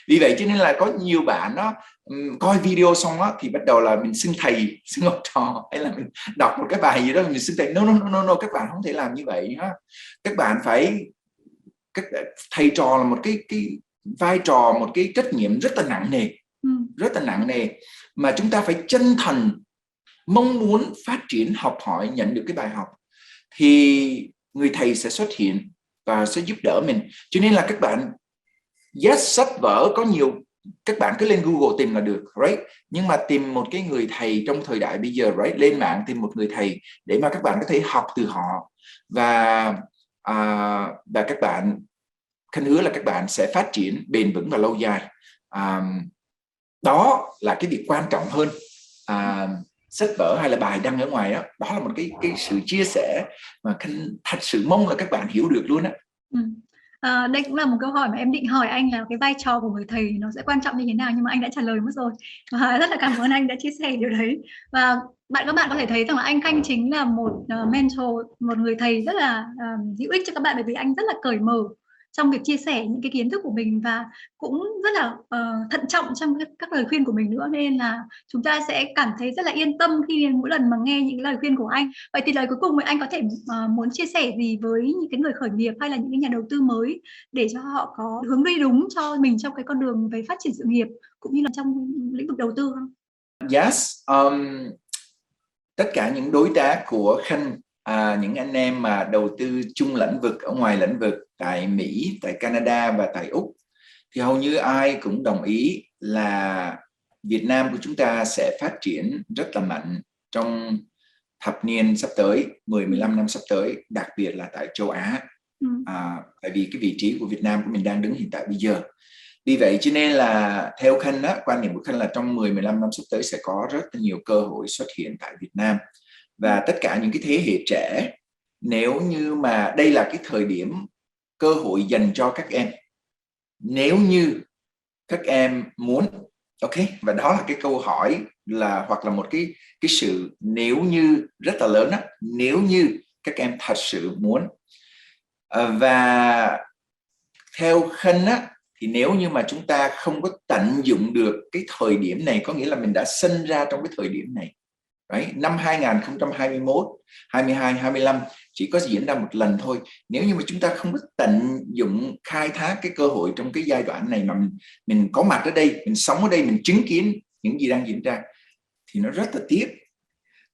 Vì vậy cho nên là có nhiều bạn đó coi video xong đó, thì bắt đầu là mình xưng thầy, xưng học trò, hay là mình đọc một cái bài gì đó mình xưng thầy. No, các bạn không thể làm như vậy ha. Các bạn phải, thầy trò là một cái vai trò, một cái trách nhiệm rất là nặng nề, mà chúng ta phải chân thành mong muốn phát triển, học hỏi, nhận được cái bài học, thì người thầy sẽ xuất hiện và sẽ giúp đỡ mình. Cho nên là các bạn, sách vở có nhiều, các bạn cứ lên Google tìm là được, right? Nhưng mà tìm một cái người thầy trong thời đại bây giờ, right? Lên mạng tìm một người thầy để mà các bạn có thể học từ họ, và các bạn, Khanh hứa là các bạn sẽ phát triển bền vững và lâu dài. Đó là cái việc quan trọng hơn sách vở hay là bài đăng ở ngoài đó. Đó là một cái sự chia sẻ mà Khanh thật sự mong là các bạn hiểu được luôn á. Đây cũng là một câu hỏi mà em định hỏi anh, là cái vai trò của người thầy nó sẽ quan trọng như thế nào, nhưng mà anh đã trả lời mất rồi. Rất là cảm ơn anh đã chia sẻ điều đấy. Và các bạn có thể thấy rằng là anh Khanh chính là một mentor, một người thầy rất là hữu ích cho các bạn, bởi vì anh rất là cởi mở trong việc chia sẻ những cái kiến thức của mình, và cũng rất là thận trọng trong các lời khuyên của mình nữa, nên là chúng ta sẽ cảm thấy rất là yên tâm khi mỗi lần mà nghe những lời khuyên của anh. Vậy thì lời cuối cùng anh có thể muốn chia sẻ gì với những cái người khởi nghiệp hay là những cái nhà đầu tư mới để cho họ có hướng đi đúng cho mình trong cái con đường về phát triển sự nghiệp cũng như là trong lĩnh vực đầu tư không? Yes, tất cả những đối tác của Khanh, những anh em mà đầu tư chung lĩnh vực ở ngoài lĩnh vực tại Mỹ, tại Canada và tại Úc, thì hầu như ai cũng đồng ý là Việt Nam của chúng ta sẽ phát triển rất là mạnh trong thập niên sắp tới, 10-15 năm sắp tới, đặc biệt là tại châu Á. Tại vì cái vị trí của Việt Nam của mình đang đứng hiện tại bây giờ. Vì vậy cho nên là theo Khanh á, quan điểm của Khanh là trong 10-15 năm sắp tới sẽ có rất là nhiều cơ hội xuất hiện tại Việt Nam. Và tất cả những cái thế hệ trẻ, nếu như mà đây là cái thời điểm cơ hội dành cho các em, nếu như các em muốn, ok, và đó là cái câu hỏi là, hoặc là một cái sự nếu như rất là lớn đó, nếu như các em thật sự muốn. Và theo Khanh á, thì nếu như mà chúng ta không có tận dụng được cái thời điểm này, có nghĩa là mình đã sinh ra trong cái thời điểm này, năm 2021, 22, 25 chỉ có diễn ra một lần thôi. Nếu như mà chúng ta không có tận dụng khai thác cái cơ hội trong cái giai đoạn này mà mình có mặt ở đây, mình sống ở đây, mình chứng kiến những gì đang diễn ra, thì nó rất là tiếc.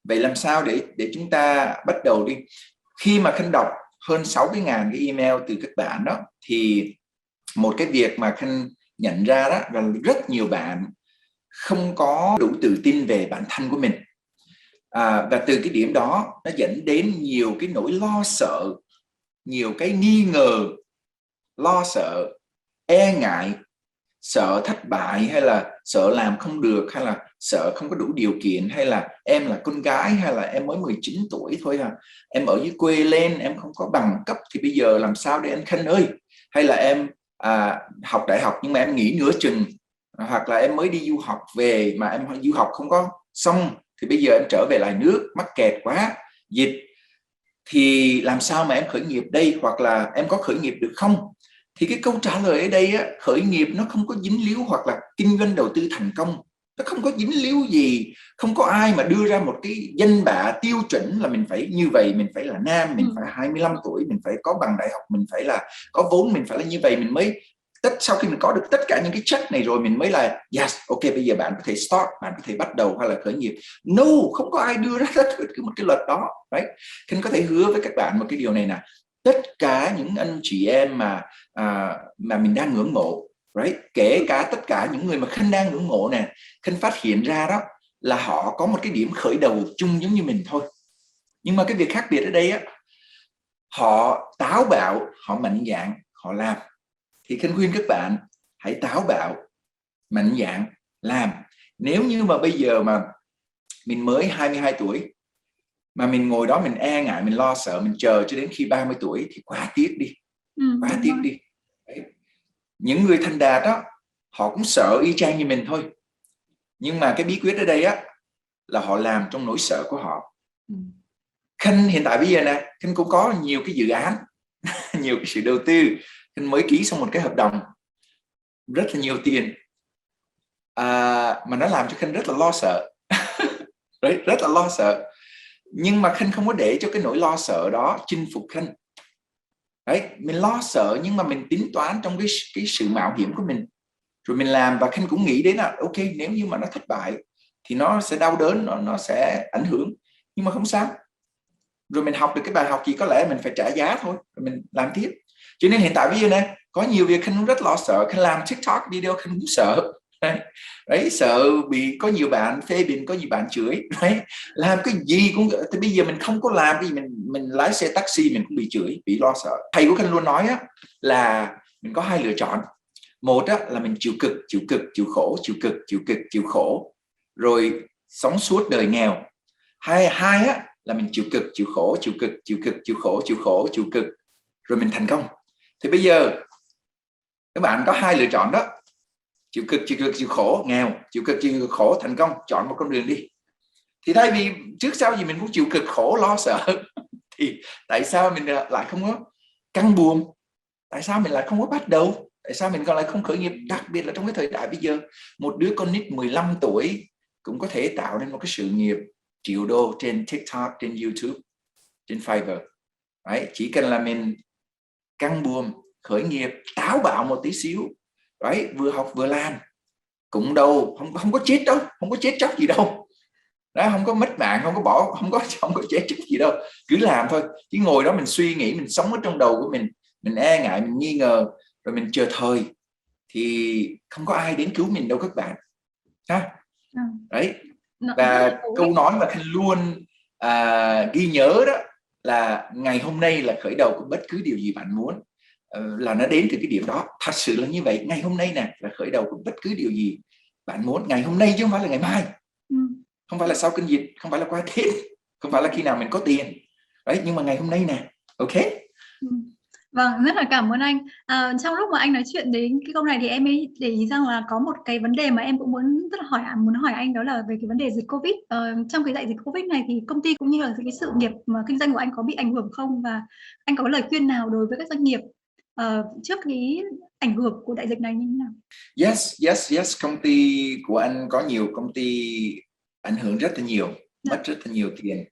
Vậy làm sao để chúng ta bắt đầu đi? Khi mà Khanh đọc hơn 60.000 cái email từ các bạn đó, thì một cái việc mà Khanh nhận ra đó là rất nhiều bạn không có đủ tự tin về bản thân của mình. Và từ cái điểm đó nó dẫn đến nhiều cái nỗi lo sợ, nhiều cái nghi ngờ, lo sợ, e ngại, sợ thất bại, hay là sợ làm không được, hay là sợ không có đủ điều kiện, hay là em là con gái, hay là em mới 19 tuổi thôi em ở dưới quê lên, em không có bằng cấp thì bây giờ làm sao để anh Khanh ơi, hay là em học đại học nhưng mà em nghỉ nửa chừng, hoặc là em mới đi du học về mà em du học không có xong thì bây giờ em trở về lại nước, mắc kẹt quá, dịch, thì làm sao mà em khởi nghiệp đây, hoặc là em có khởi nghiệp được không? Thì cái câu trả lời ở đây á, khởi nghiệp nó không có dính líu, hoặc là kinh doanh đầu tư thành công nó không có dính líu gì, không có ai mà đưa ra một cái danh bạ tiêu chuẩn là mình phải như vậy, mình phải là nam, mình phải 25 tuổi, mình phải có bằng đại học, mình phải là có vốn, mình phải là như vậy, mình mới sau khi mình có được tất cả những cái check này rồi mình mới là yes, ok, bây giờ bạn có thể start, bạn có thể bắt đầu hay là khởi nghiệp. No, không có ai đưa ra một cái luật đó. Khanh có thể hứa với các bạn một cái điều này nè, tất cả những anh chị em mà mình đang ngưỡng mộ, kể cả tất cả những người mà Khanh đang ngưỡng mộ nè, Khanh phát hiện ra đó là họ có một cái điểm khởi đầu chung giống như mình thôi. Nhưng mà cái việc khác biệt ở đây á, họ táo bạo, họ mạnh dạn, họ làm. Thì Khanh khuyên các bạn hãy táo bạo, mạnh dạn, làm. Nếu như mà bây giờ mà mình mới 22 tuổi mà mình ngồi đó mình e ngại, mình lo sợ, mình chờ cho đến khi 30 tuổi thì quá tiếc đi. Quá tiếc đi. Đấy. Những người thành đạt đó, họ cũng sợ y chang như mình thôi. Nhưng mà cái bí quyết ở đây á là họ làm trong nỗi sợ của họ. Khanh hiện tại bây giờ nè, Khanh cũng có nhiều cái dự án, nhiều cái sự đầu tư. Khanh mới ký xong một cái hợp đồng rất là nhiều tiền, mà nó làm cho Khanh rất là lo sợ. Rất là lo sợ. Nhưng mà Khanh không có để cho cái nỗi lo sợ đó chinh phục Khanh. Mình lo sợ nhưng mà mình tính toán trong cái sự mạo hiểm của mình, rồi mình làm. Và Khanh cũng nghĩ đến là ok, nếu như mà nó thất bại thì nó sẽ đau đớn, nó sẽ ảnh hưởng, nhưng mà không sao. Rồi mình học được cái bài học gì có lẽ mình phải trả giá thôi, rồi mình làm tiếp. Cho nên hiện tại bây giờ nè, có nhiều việc Khanh cũng rất lo sợ. Khanh làm TikTok video Khanh cũng sợ. Sợ bị có nhiều bạn phê bình, có nhiều bạn chửi. Làm cái gì cũng thì bây giờ mình không có làm cái gì, mình lái xe taxi mình cũng bị chửi, bị lo sợ. Thầy của Khanh luôn nói á, là mình có hai lựa chọn. Một á, là mình chịu cực, chịu khổ, chịu khổ, rồi sống suốt đời nghèo. Hai á, là mình chịu cực, chịu khổ, chịu cực, rồi mình thành công. Thì bây giờ các bạn có hai lựa chọn đó: chịu cực, chịu khổ, nghèo, chịu cực, chịu khổ, thành công. Chọn một con đường đi. Thì thay vì trước sau gì mình cũng chịu cực khổ, lo sợ, thì tại sao mình lại không có căng buồm? Tại sao mình lại không có bắt đầu? Tại sao mình còn lại không khởi nghiệp? Đặc biệt là trong cái thời đại bây giờ, một đứa con nít 15 tuổi cũng có thể tạo nên một cái sự nghiệp triệu đô trên TikTok, trên YouTube, trên Fiverr. Chỉ cần là mình căng buồm, khởi nghiệp, táo bạo một tí xíu, vừa học vừa làm, cũng đâu, không có chết đâu, không có chết chóc gì đâu đó, không có mất mạng, không có bỏ, không có chết chóc gì đâu, cứ làm thôi. Chứ ngồi đó mình suy nghĩ, mình sống ở trong đầu của mình e ngại, mình nghi ngờ, rồi mình chờ thời, thì không có ai đến cứu mình đâu các bạn ha. Đấy, Nó rất là và hữu ích. câu nói mà Khanh luôn ghi nhớ đó là ngày hôm nay là khởi đầu của bất cứ điều gì bạn muốn, là nó đến từ cái điểm đó. Thật sự là như vậy, ngày hôm nay nè là khởi đầu của bất cứ điều gì bạn muốn, ngày hôm nay chứ không phải là ngày mai, không phải là sau kinh dịch, không phải là qua Tết, không phải là khi nào mình có tiền đấy, nhưng mà ngày hôm nay nè. Ok. Vâng, rất là cảm ơn anh. Trong lúc mà anh nói chuyện đến cái câu này thì em mới để ý rằng là có một cái vấn đề mà em cũng muốn rất là muốn hỏi anh, đó là về cái vấn đề dịch Covid. Trong cái đại dịch Covid này thì công ty cũng như là cái sự nghiệp mà kinh doanh của anh có bị ảnh hưởng không? Và anh có lời khuyên nào đối với các doanh nghiệp trước cái ảnh hưởng của đại dịch này như thế nào? Yes. Công ty của anh có nhiều công ty ảnh hưởng rất là nhiều, mất rất là nhiều tiền.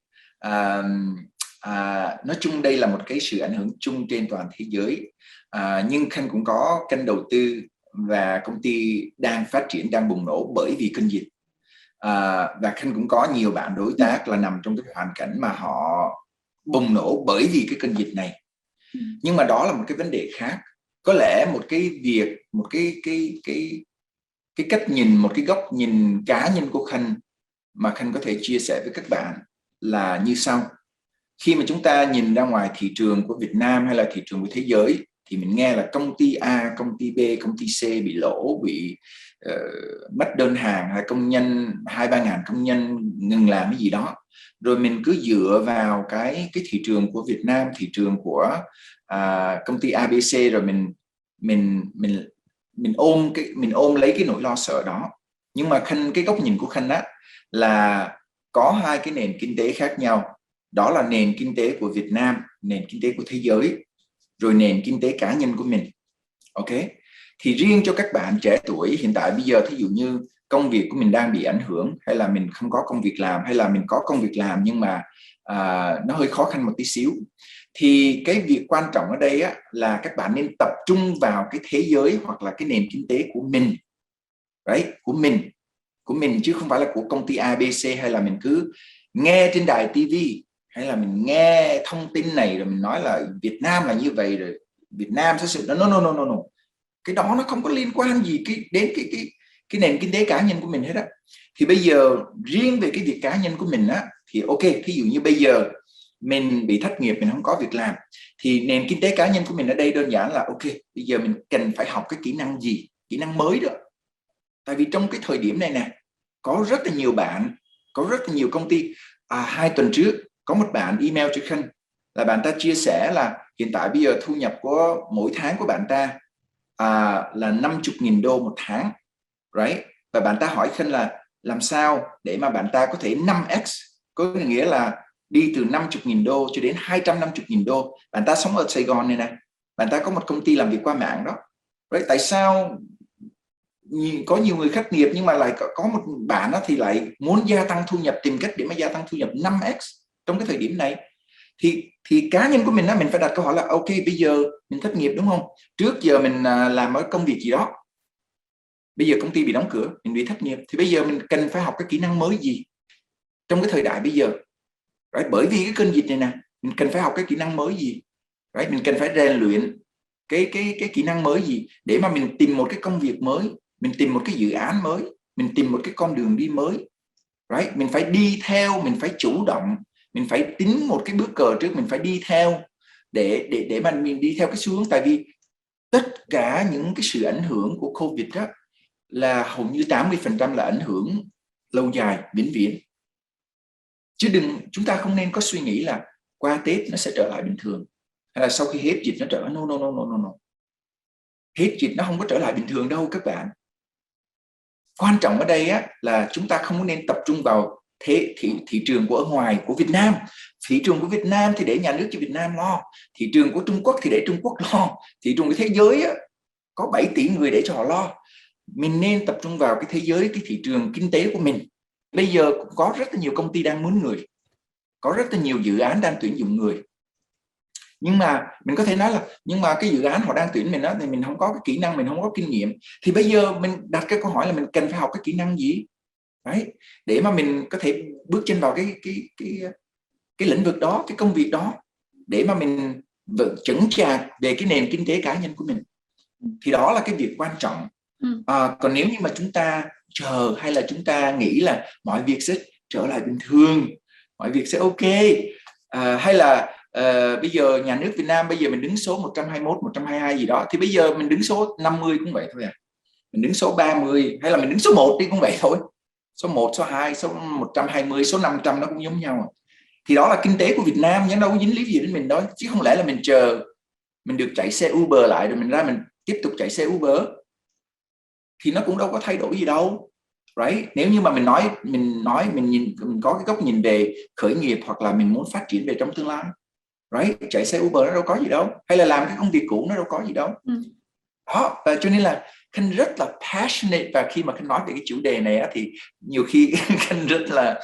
Nói chung đây là một cái sự ảnh hưởng chung trên toàn thế giới, nhưng Khanh cũng có kênh đầu tư và công ty đang phát triển, đang bùng nổ bởi vì kinh dịch, và Khanh cũng có nhiều bạn đối tác là nằm trong cái hoàn cảnh mà họ bùng nổ bởi vì cái kinh dịch này. Nhưng mà đó là một cái vấn đề khác. Có lẽ một cái việc, một cái cách nhìn, một cái góc nhìn cá nhân của Khanh mà Khanh có thể chia sẻ với các bạn là như sau. Khi mà chúng ta nhìn ra ngoài thị trường của Việt Nam hay là thị trường của thế giới, thì mình nghe là công ty A, công ty B, công ty C bị lỗ, bị mất đơn hàng, hay công nhân 2-3 ngàn công nhân ngừng làm cái gì đó, rồi mình cứ dựa vào cái thị trường của Việt Nam, thị trường của công ty ABC, rồi mình ôm lấy cái nỗi lo sợ đó. Nhưng mà cái góc nhìn của Khanh á là có hai cái nền kinh tế khác nhau, đó là nền kinh tế của Việt Nam, nền kinh tế của thế giới, rồi nền kinh tế cá nhân của mình. Ok, thì riêng cho các bạn trẻ tuổi hiện tại bây giờ, thí dụ như công việc của mình đang bị ảnh hưởng, hay là mình không có công việc làm, hay là mình có công việc làm nhưng mà nó hơi khó khăn một tí xíu, thì cái việc quan trọng ở đây á, là các bạn nên tập trung vào cái thế giới hoặc là cái nền kinh tế của mình. Đấy, của mình chứ không phải là của công ty ABC, hay là mình cứ nghe trên đài TV, hay là mình nghe thông tin này rồi mình nói là Việt Nam là như vậy, rồi Việt Nam sẽ sự no. Cái đó nó không có liên quan gì đến cái nền kinh tế cá nhân của mình hết á. Thì bây giờ riêng về cái việc cá nhân của mình á, thì ok, thí dụ như bây giờ mình bị thất nghiệp, mình không có việc làm, thì nền kinh tế cá nhân của mình ở đây đơn giản là ok, bây giờ mình cần phải học cái kỹ năng gì, kỹ năng mới đó. Tại vì trong cái thời điểm này nè, có rất là nhiều bạn, có rất là nhiều công ty. 2 tuần trước có một bạn email cho Khanh, là bạn ta chia sẻ là hiện tại bây giờ thu nhập của mỗi tháng của bạn ta là 50.000 đô một tháng, right? Và bạn ta hỏi Khanh là làm sao để mà bạn ta có thể 5x, có nghĩa là đi từ 50.000 đô cho đến 250.000 đô. Bạn ta sống ở Sài Gòn này nè, bạn ta có một công ty làm việc qua mạng đó, right? Tại sao có nhiều người khắc nghiệp nhưng mà lại có một bạn đó thì lại muốn gia tăng thu nhập, tìm cách để mà gia tăng thu nhập 5x trong cái thời điểm này. Thì cá nhân của mình mình phải đặt câu hỏi là ok, bây giờ mình thất nghiệp đúng không, trước giờ mình làm ở công việc gì đó, bây giờ công ty bị đóng cửa, mình bị thất nghiệp, thì bây giờ mình cần phải học cái kỹ năng mới gì trong cái thời đại bây giờ. Bởi vì cái cơn dịch này nè, mình cần phải học cái kỹ năng mới gì, mình cần phải rèn luyện cái kỹ năng mới gì để mà mình tìm một cái công việc mới, mình tìm một cái dự án mới, mình tìm một cái con đường đi mới. Mình phải đi theo, mình phải chủ động, mình phải tính một cái bước cờ trước, mình phải đi theo để mà mình đi theo cái xu hướng. Tại vì tất cả những cái sự ảnh hưởng của Covid đó là hầu như 80% là ảnh hưởng lâu dài, vĩnh viễn. Chứ chúng ta không nên có suy nghĩ là qua Tết nó sẽ trở lại bình thường, hay là sau khi hết dịch nó trở lại. No. Hết dịch nó không có trở lại bình thường đâu các bạn. Quan trọng ở đây á, là chúng ta không nên tập trung vào thị trường của ở ngoài của Việt Nam. Thị trường của Việt Nam thì để nhà nước cho Việt Nam lo, thị trường của Trung Quốc thì để Trung Quốc lo, thị trường của thế giới á, có 7 tỷ người để cho họ lo. Mình nên tập trung vào cái thế giới, cái thị trường kinh tế của mình. Bây giờ cũng có rất là nhiều công ty đang muốn người, có rất là nhiều dự án đang tuyển dụng người. Nhưng mà mình có thể nói là nhưng mà cái dự án họ đang tuyển mình đó thì mình không có cái kỹ năng, mình không có kinh nghiệm, thì bây giờ mình đặt cái câu hỏi là mình cần phải học cái kỹ năng gì đấy để mà mình có thể bước chân vào cái lĩnh vực đó, cái công việc đó, để mà mình chững chạc về cái nền kinh tế cá nhân của mình. Thì đó là cái việc quan trọng. Còn nếu như mà chúng ta chờ hay là chúng ta nghĩ là mọi việc sẽ trở lại bình thường, mọi việc sẽ ok, hay là bây giờ nhà nước Việt Nam bây giờ mình đứng số 121, 122 gì đó, thì bây giờ mình đứng số 50 cũng vậy thôi à, mình đứng số 30 hay là mình đứng số 1 đi cũng vậy thôi, số 1, số 2, số 120, số 500 nó cũng giống nhau. Thì đó là kinh tế của Việt Nam, nhưng đâu có dính líu gì đến mình đó, chứ không lẽ là mình chờ mình được chạy xe Uber lại rồi mình ra mình tiếp tục chạy xe Uber, thì nó cũng đâu có thay đổi gì đâu, right? Nếu như mà mình có cái góc nhìn về khởi nghiệp hoặc là mình muốn phát triển về trong tương lai, right? Chạy xe Uber nó đâu có gì đâu, hay là làm cái công việc cũ nó đâu có gì đâu. Đó, và cho nên là Khanh rất là passionate, và khi mà Khanh nói về cái chủ đề này á, thì nhiều khi Khanh rất là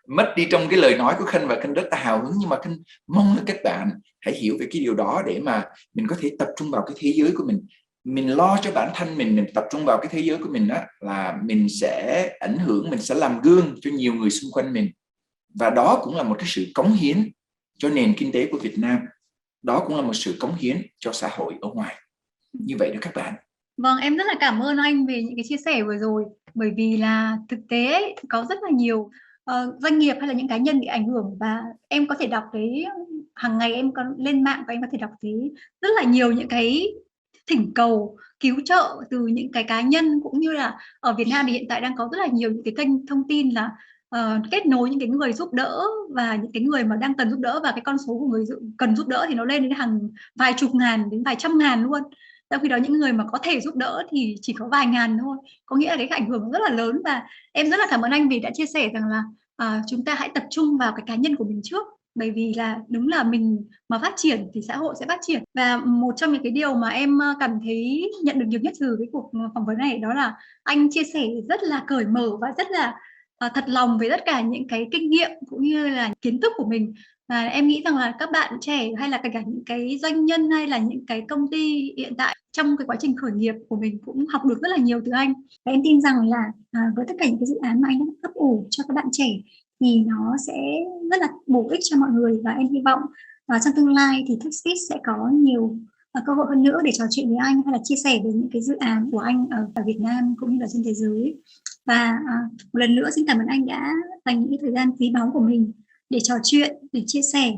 mất đi trong cái lời nói của Khanh, và Khanh rất là hào hứng, nhưng mà Khanh mong là các bạn hãy hiểu về cái điều đó để mà mình có thể tập trung vào cái thế giới của mình lo cho bản thân mình tập trung vào cái thế giới của mình đó, là mình sẽ ảnh hưởng, mình sẽ làm gương cho nhiều người xung quanh mình, và đó cũng là một cái sự cống hiến cho nền kinh tế của Việt Nam, đó cũng là một sự cống hiến cho xã hội ở ngoài. Như vậy đó các bạn. Vâng, em rất là cảm ơn anh về những cái chia sẻ vừa rồi, bởi vì là thực tế ấy, có rất là nhiều doanh nghiệp hay là những cá nhân bị ảnh hưởng, và em có thể đọc cái hàng ngày em có lên mạng và em có thể đọc thấy rất là nhiều những cái thỉnh cầu cứu trợ từ những cái cá nhân, cũng như là ở Việt Nam thì hiện tại đang có rất là nhiều những cái kênh thông tin là kết nối những cái người giúp đỡ và những cái người mà đang cần giúp đỡ, và cái con số của người cần giúp đỡ thì nó lên đến hàng vài chục ngàn đến vài trăm ngàn luôn. Trong khi đó những người mà có thể giúp đỡ thì chỉ có vài ngàn thôi, có nghĩa là cái ảnh hưởng rất là lớn. Và em rất là cảm ơn anh vì đã chia sẻ rằng là chúng ta hãy tập trung vào cái cá nhân của mình trước, bởi vì là đúng là mình mà phát triển thì xã hội sẽ phát triển. Và một trong những cái điều mà em cảm thấy nhận được nhiều nhất từ cái cuộc phỏng vấn này, đó là anh chia sẻ rất là cởi mở và rất là thật lòng với tất cả những cái kinh nghiệm cũng như là kiến thức của mình. Và em nghĩ rằng là các bạn trẻ hay là cả những cái doanh nhân hay là những cái công ty hiện tại trong cái quá trình khởi nghiệp của mình cũng học được rất là nhiều từ anh. Và em tin rằng là với tất cả những cái dự án mà anh đã ấp ủ cho các bạn trẻ thì nó sẽ rất là bổ ích cho mọi người, và em hy vọng trong tương lai thì Techspeed sẽ có nhiều cơ hội hơn nữa để trò chuyện với anh hay là chia sẻ về những cái dự án của anh ở Việt Nam cũng như là trên thế giới. Và một lần nữa xin cảm ơn anh đã dành những cái thời gian quý báu của mình để trò chuyện, để chia sẻ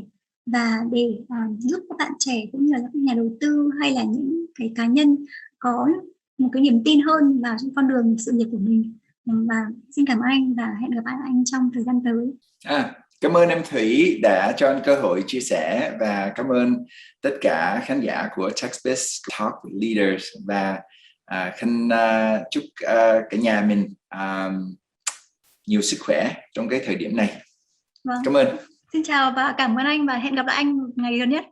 và để giúp các bạn trẻ cũng như là các nhà đầu tư hay là những cái cá nhân có một cái niềm tin hơn vào trong con đường sự nghiệp của mình. Và xin cảm ơn anh và hẹn gặp lại anh trong thời gian tới. Cảm ơn em Thủy đã cho anh cơ hội chia sẻ, và cảm ơn tất cả khán giả của Techspeed Talk with Leaders, và Khanh chúc cả nhà mình nhiều sức khỏe trong cái thời điểm này. Vâng. Cảm ơn. Xin chào và cảm ơn anh, và hẹn gặp lại anh ngày gần nhất.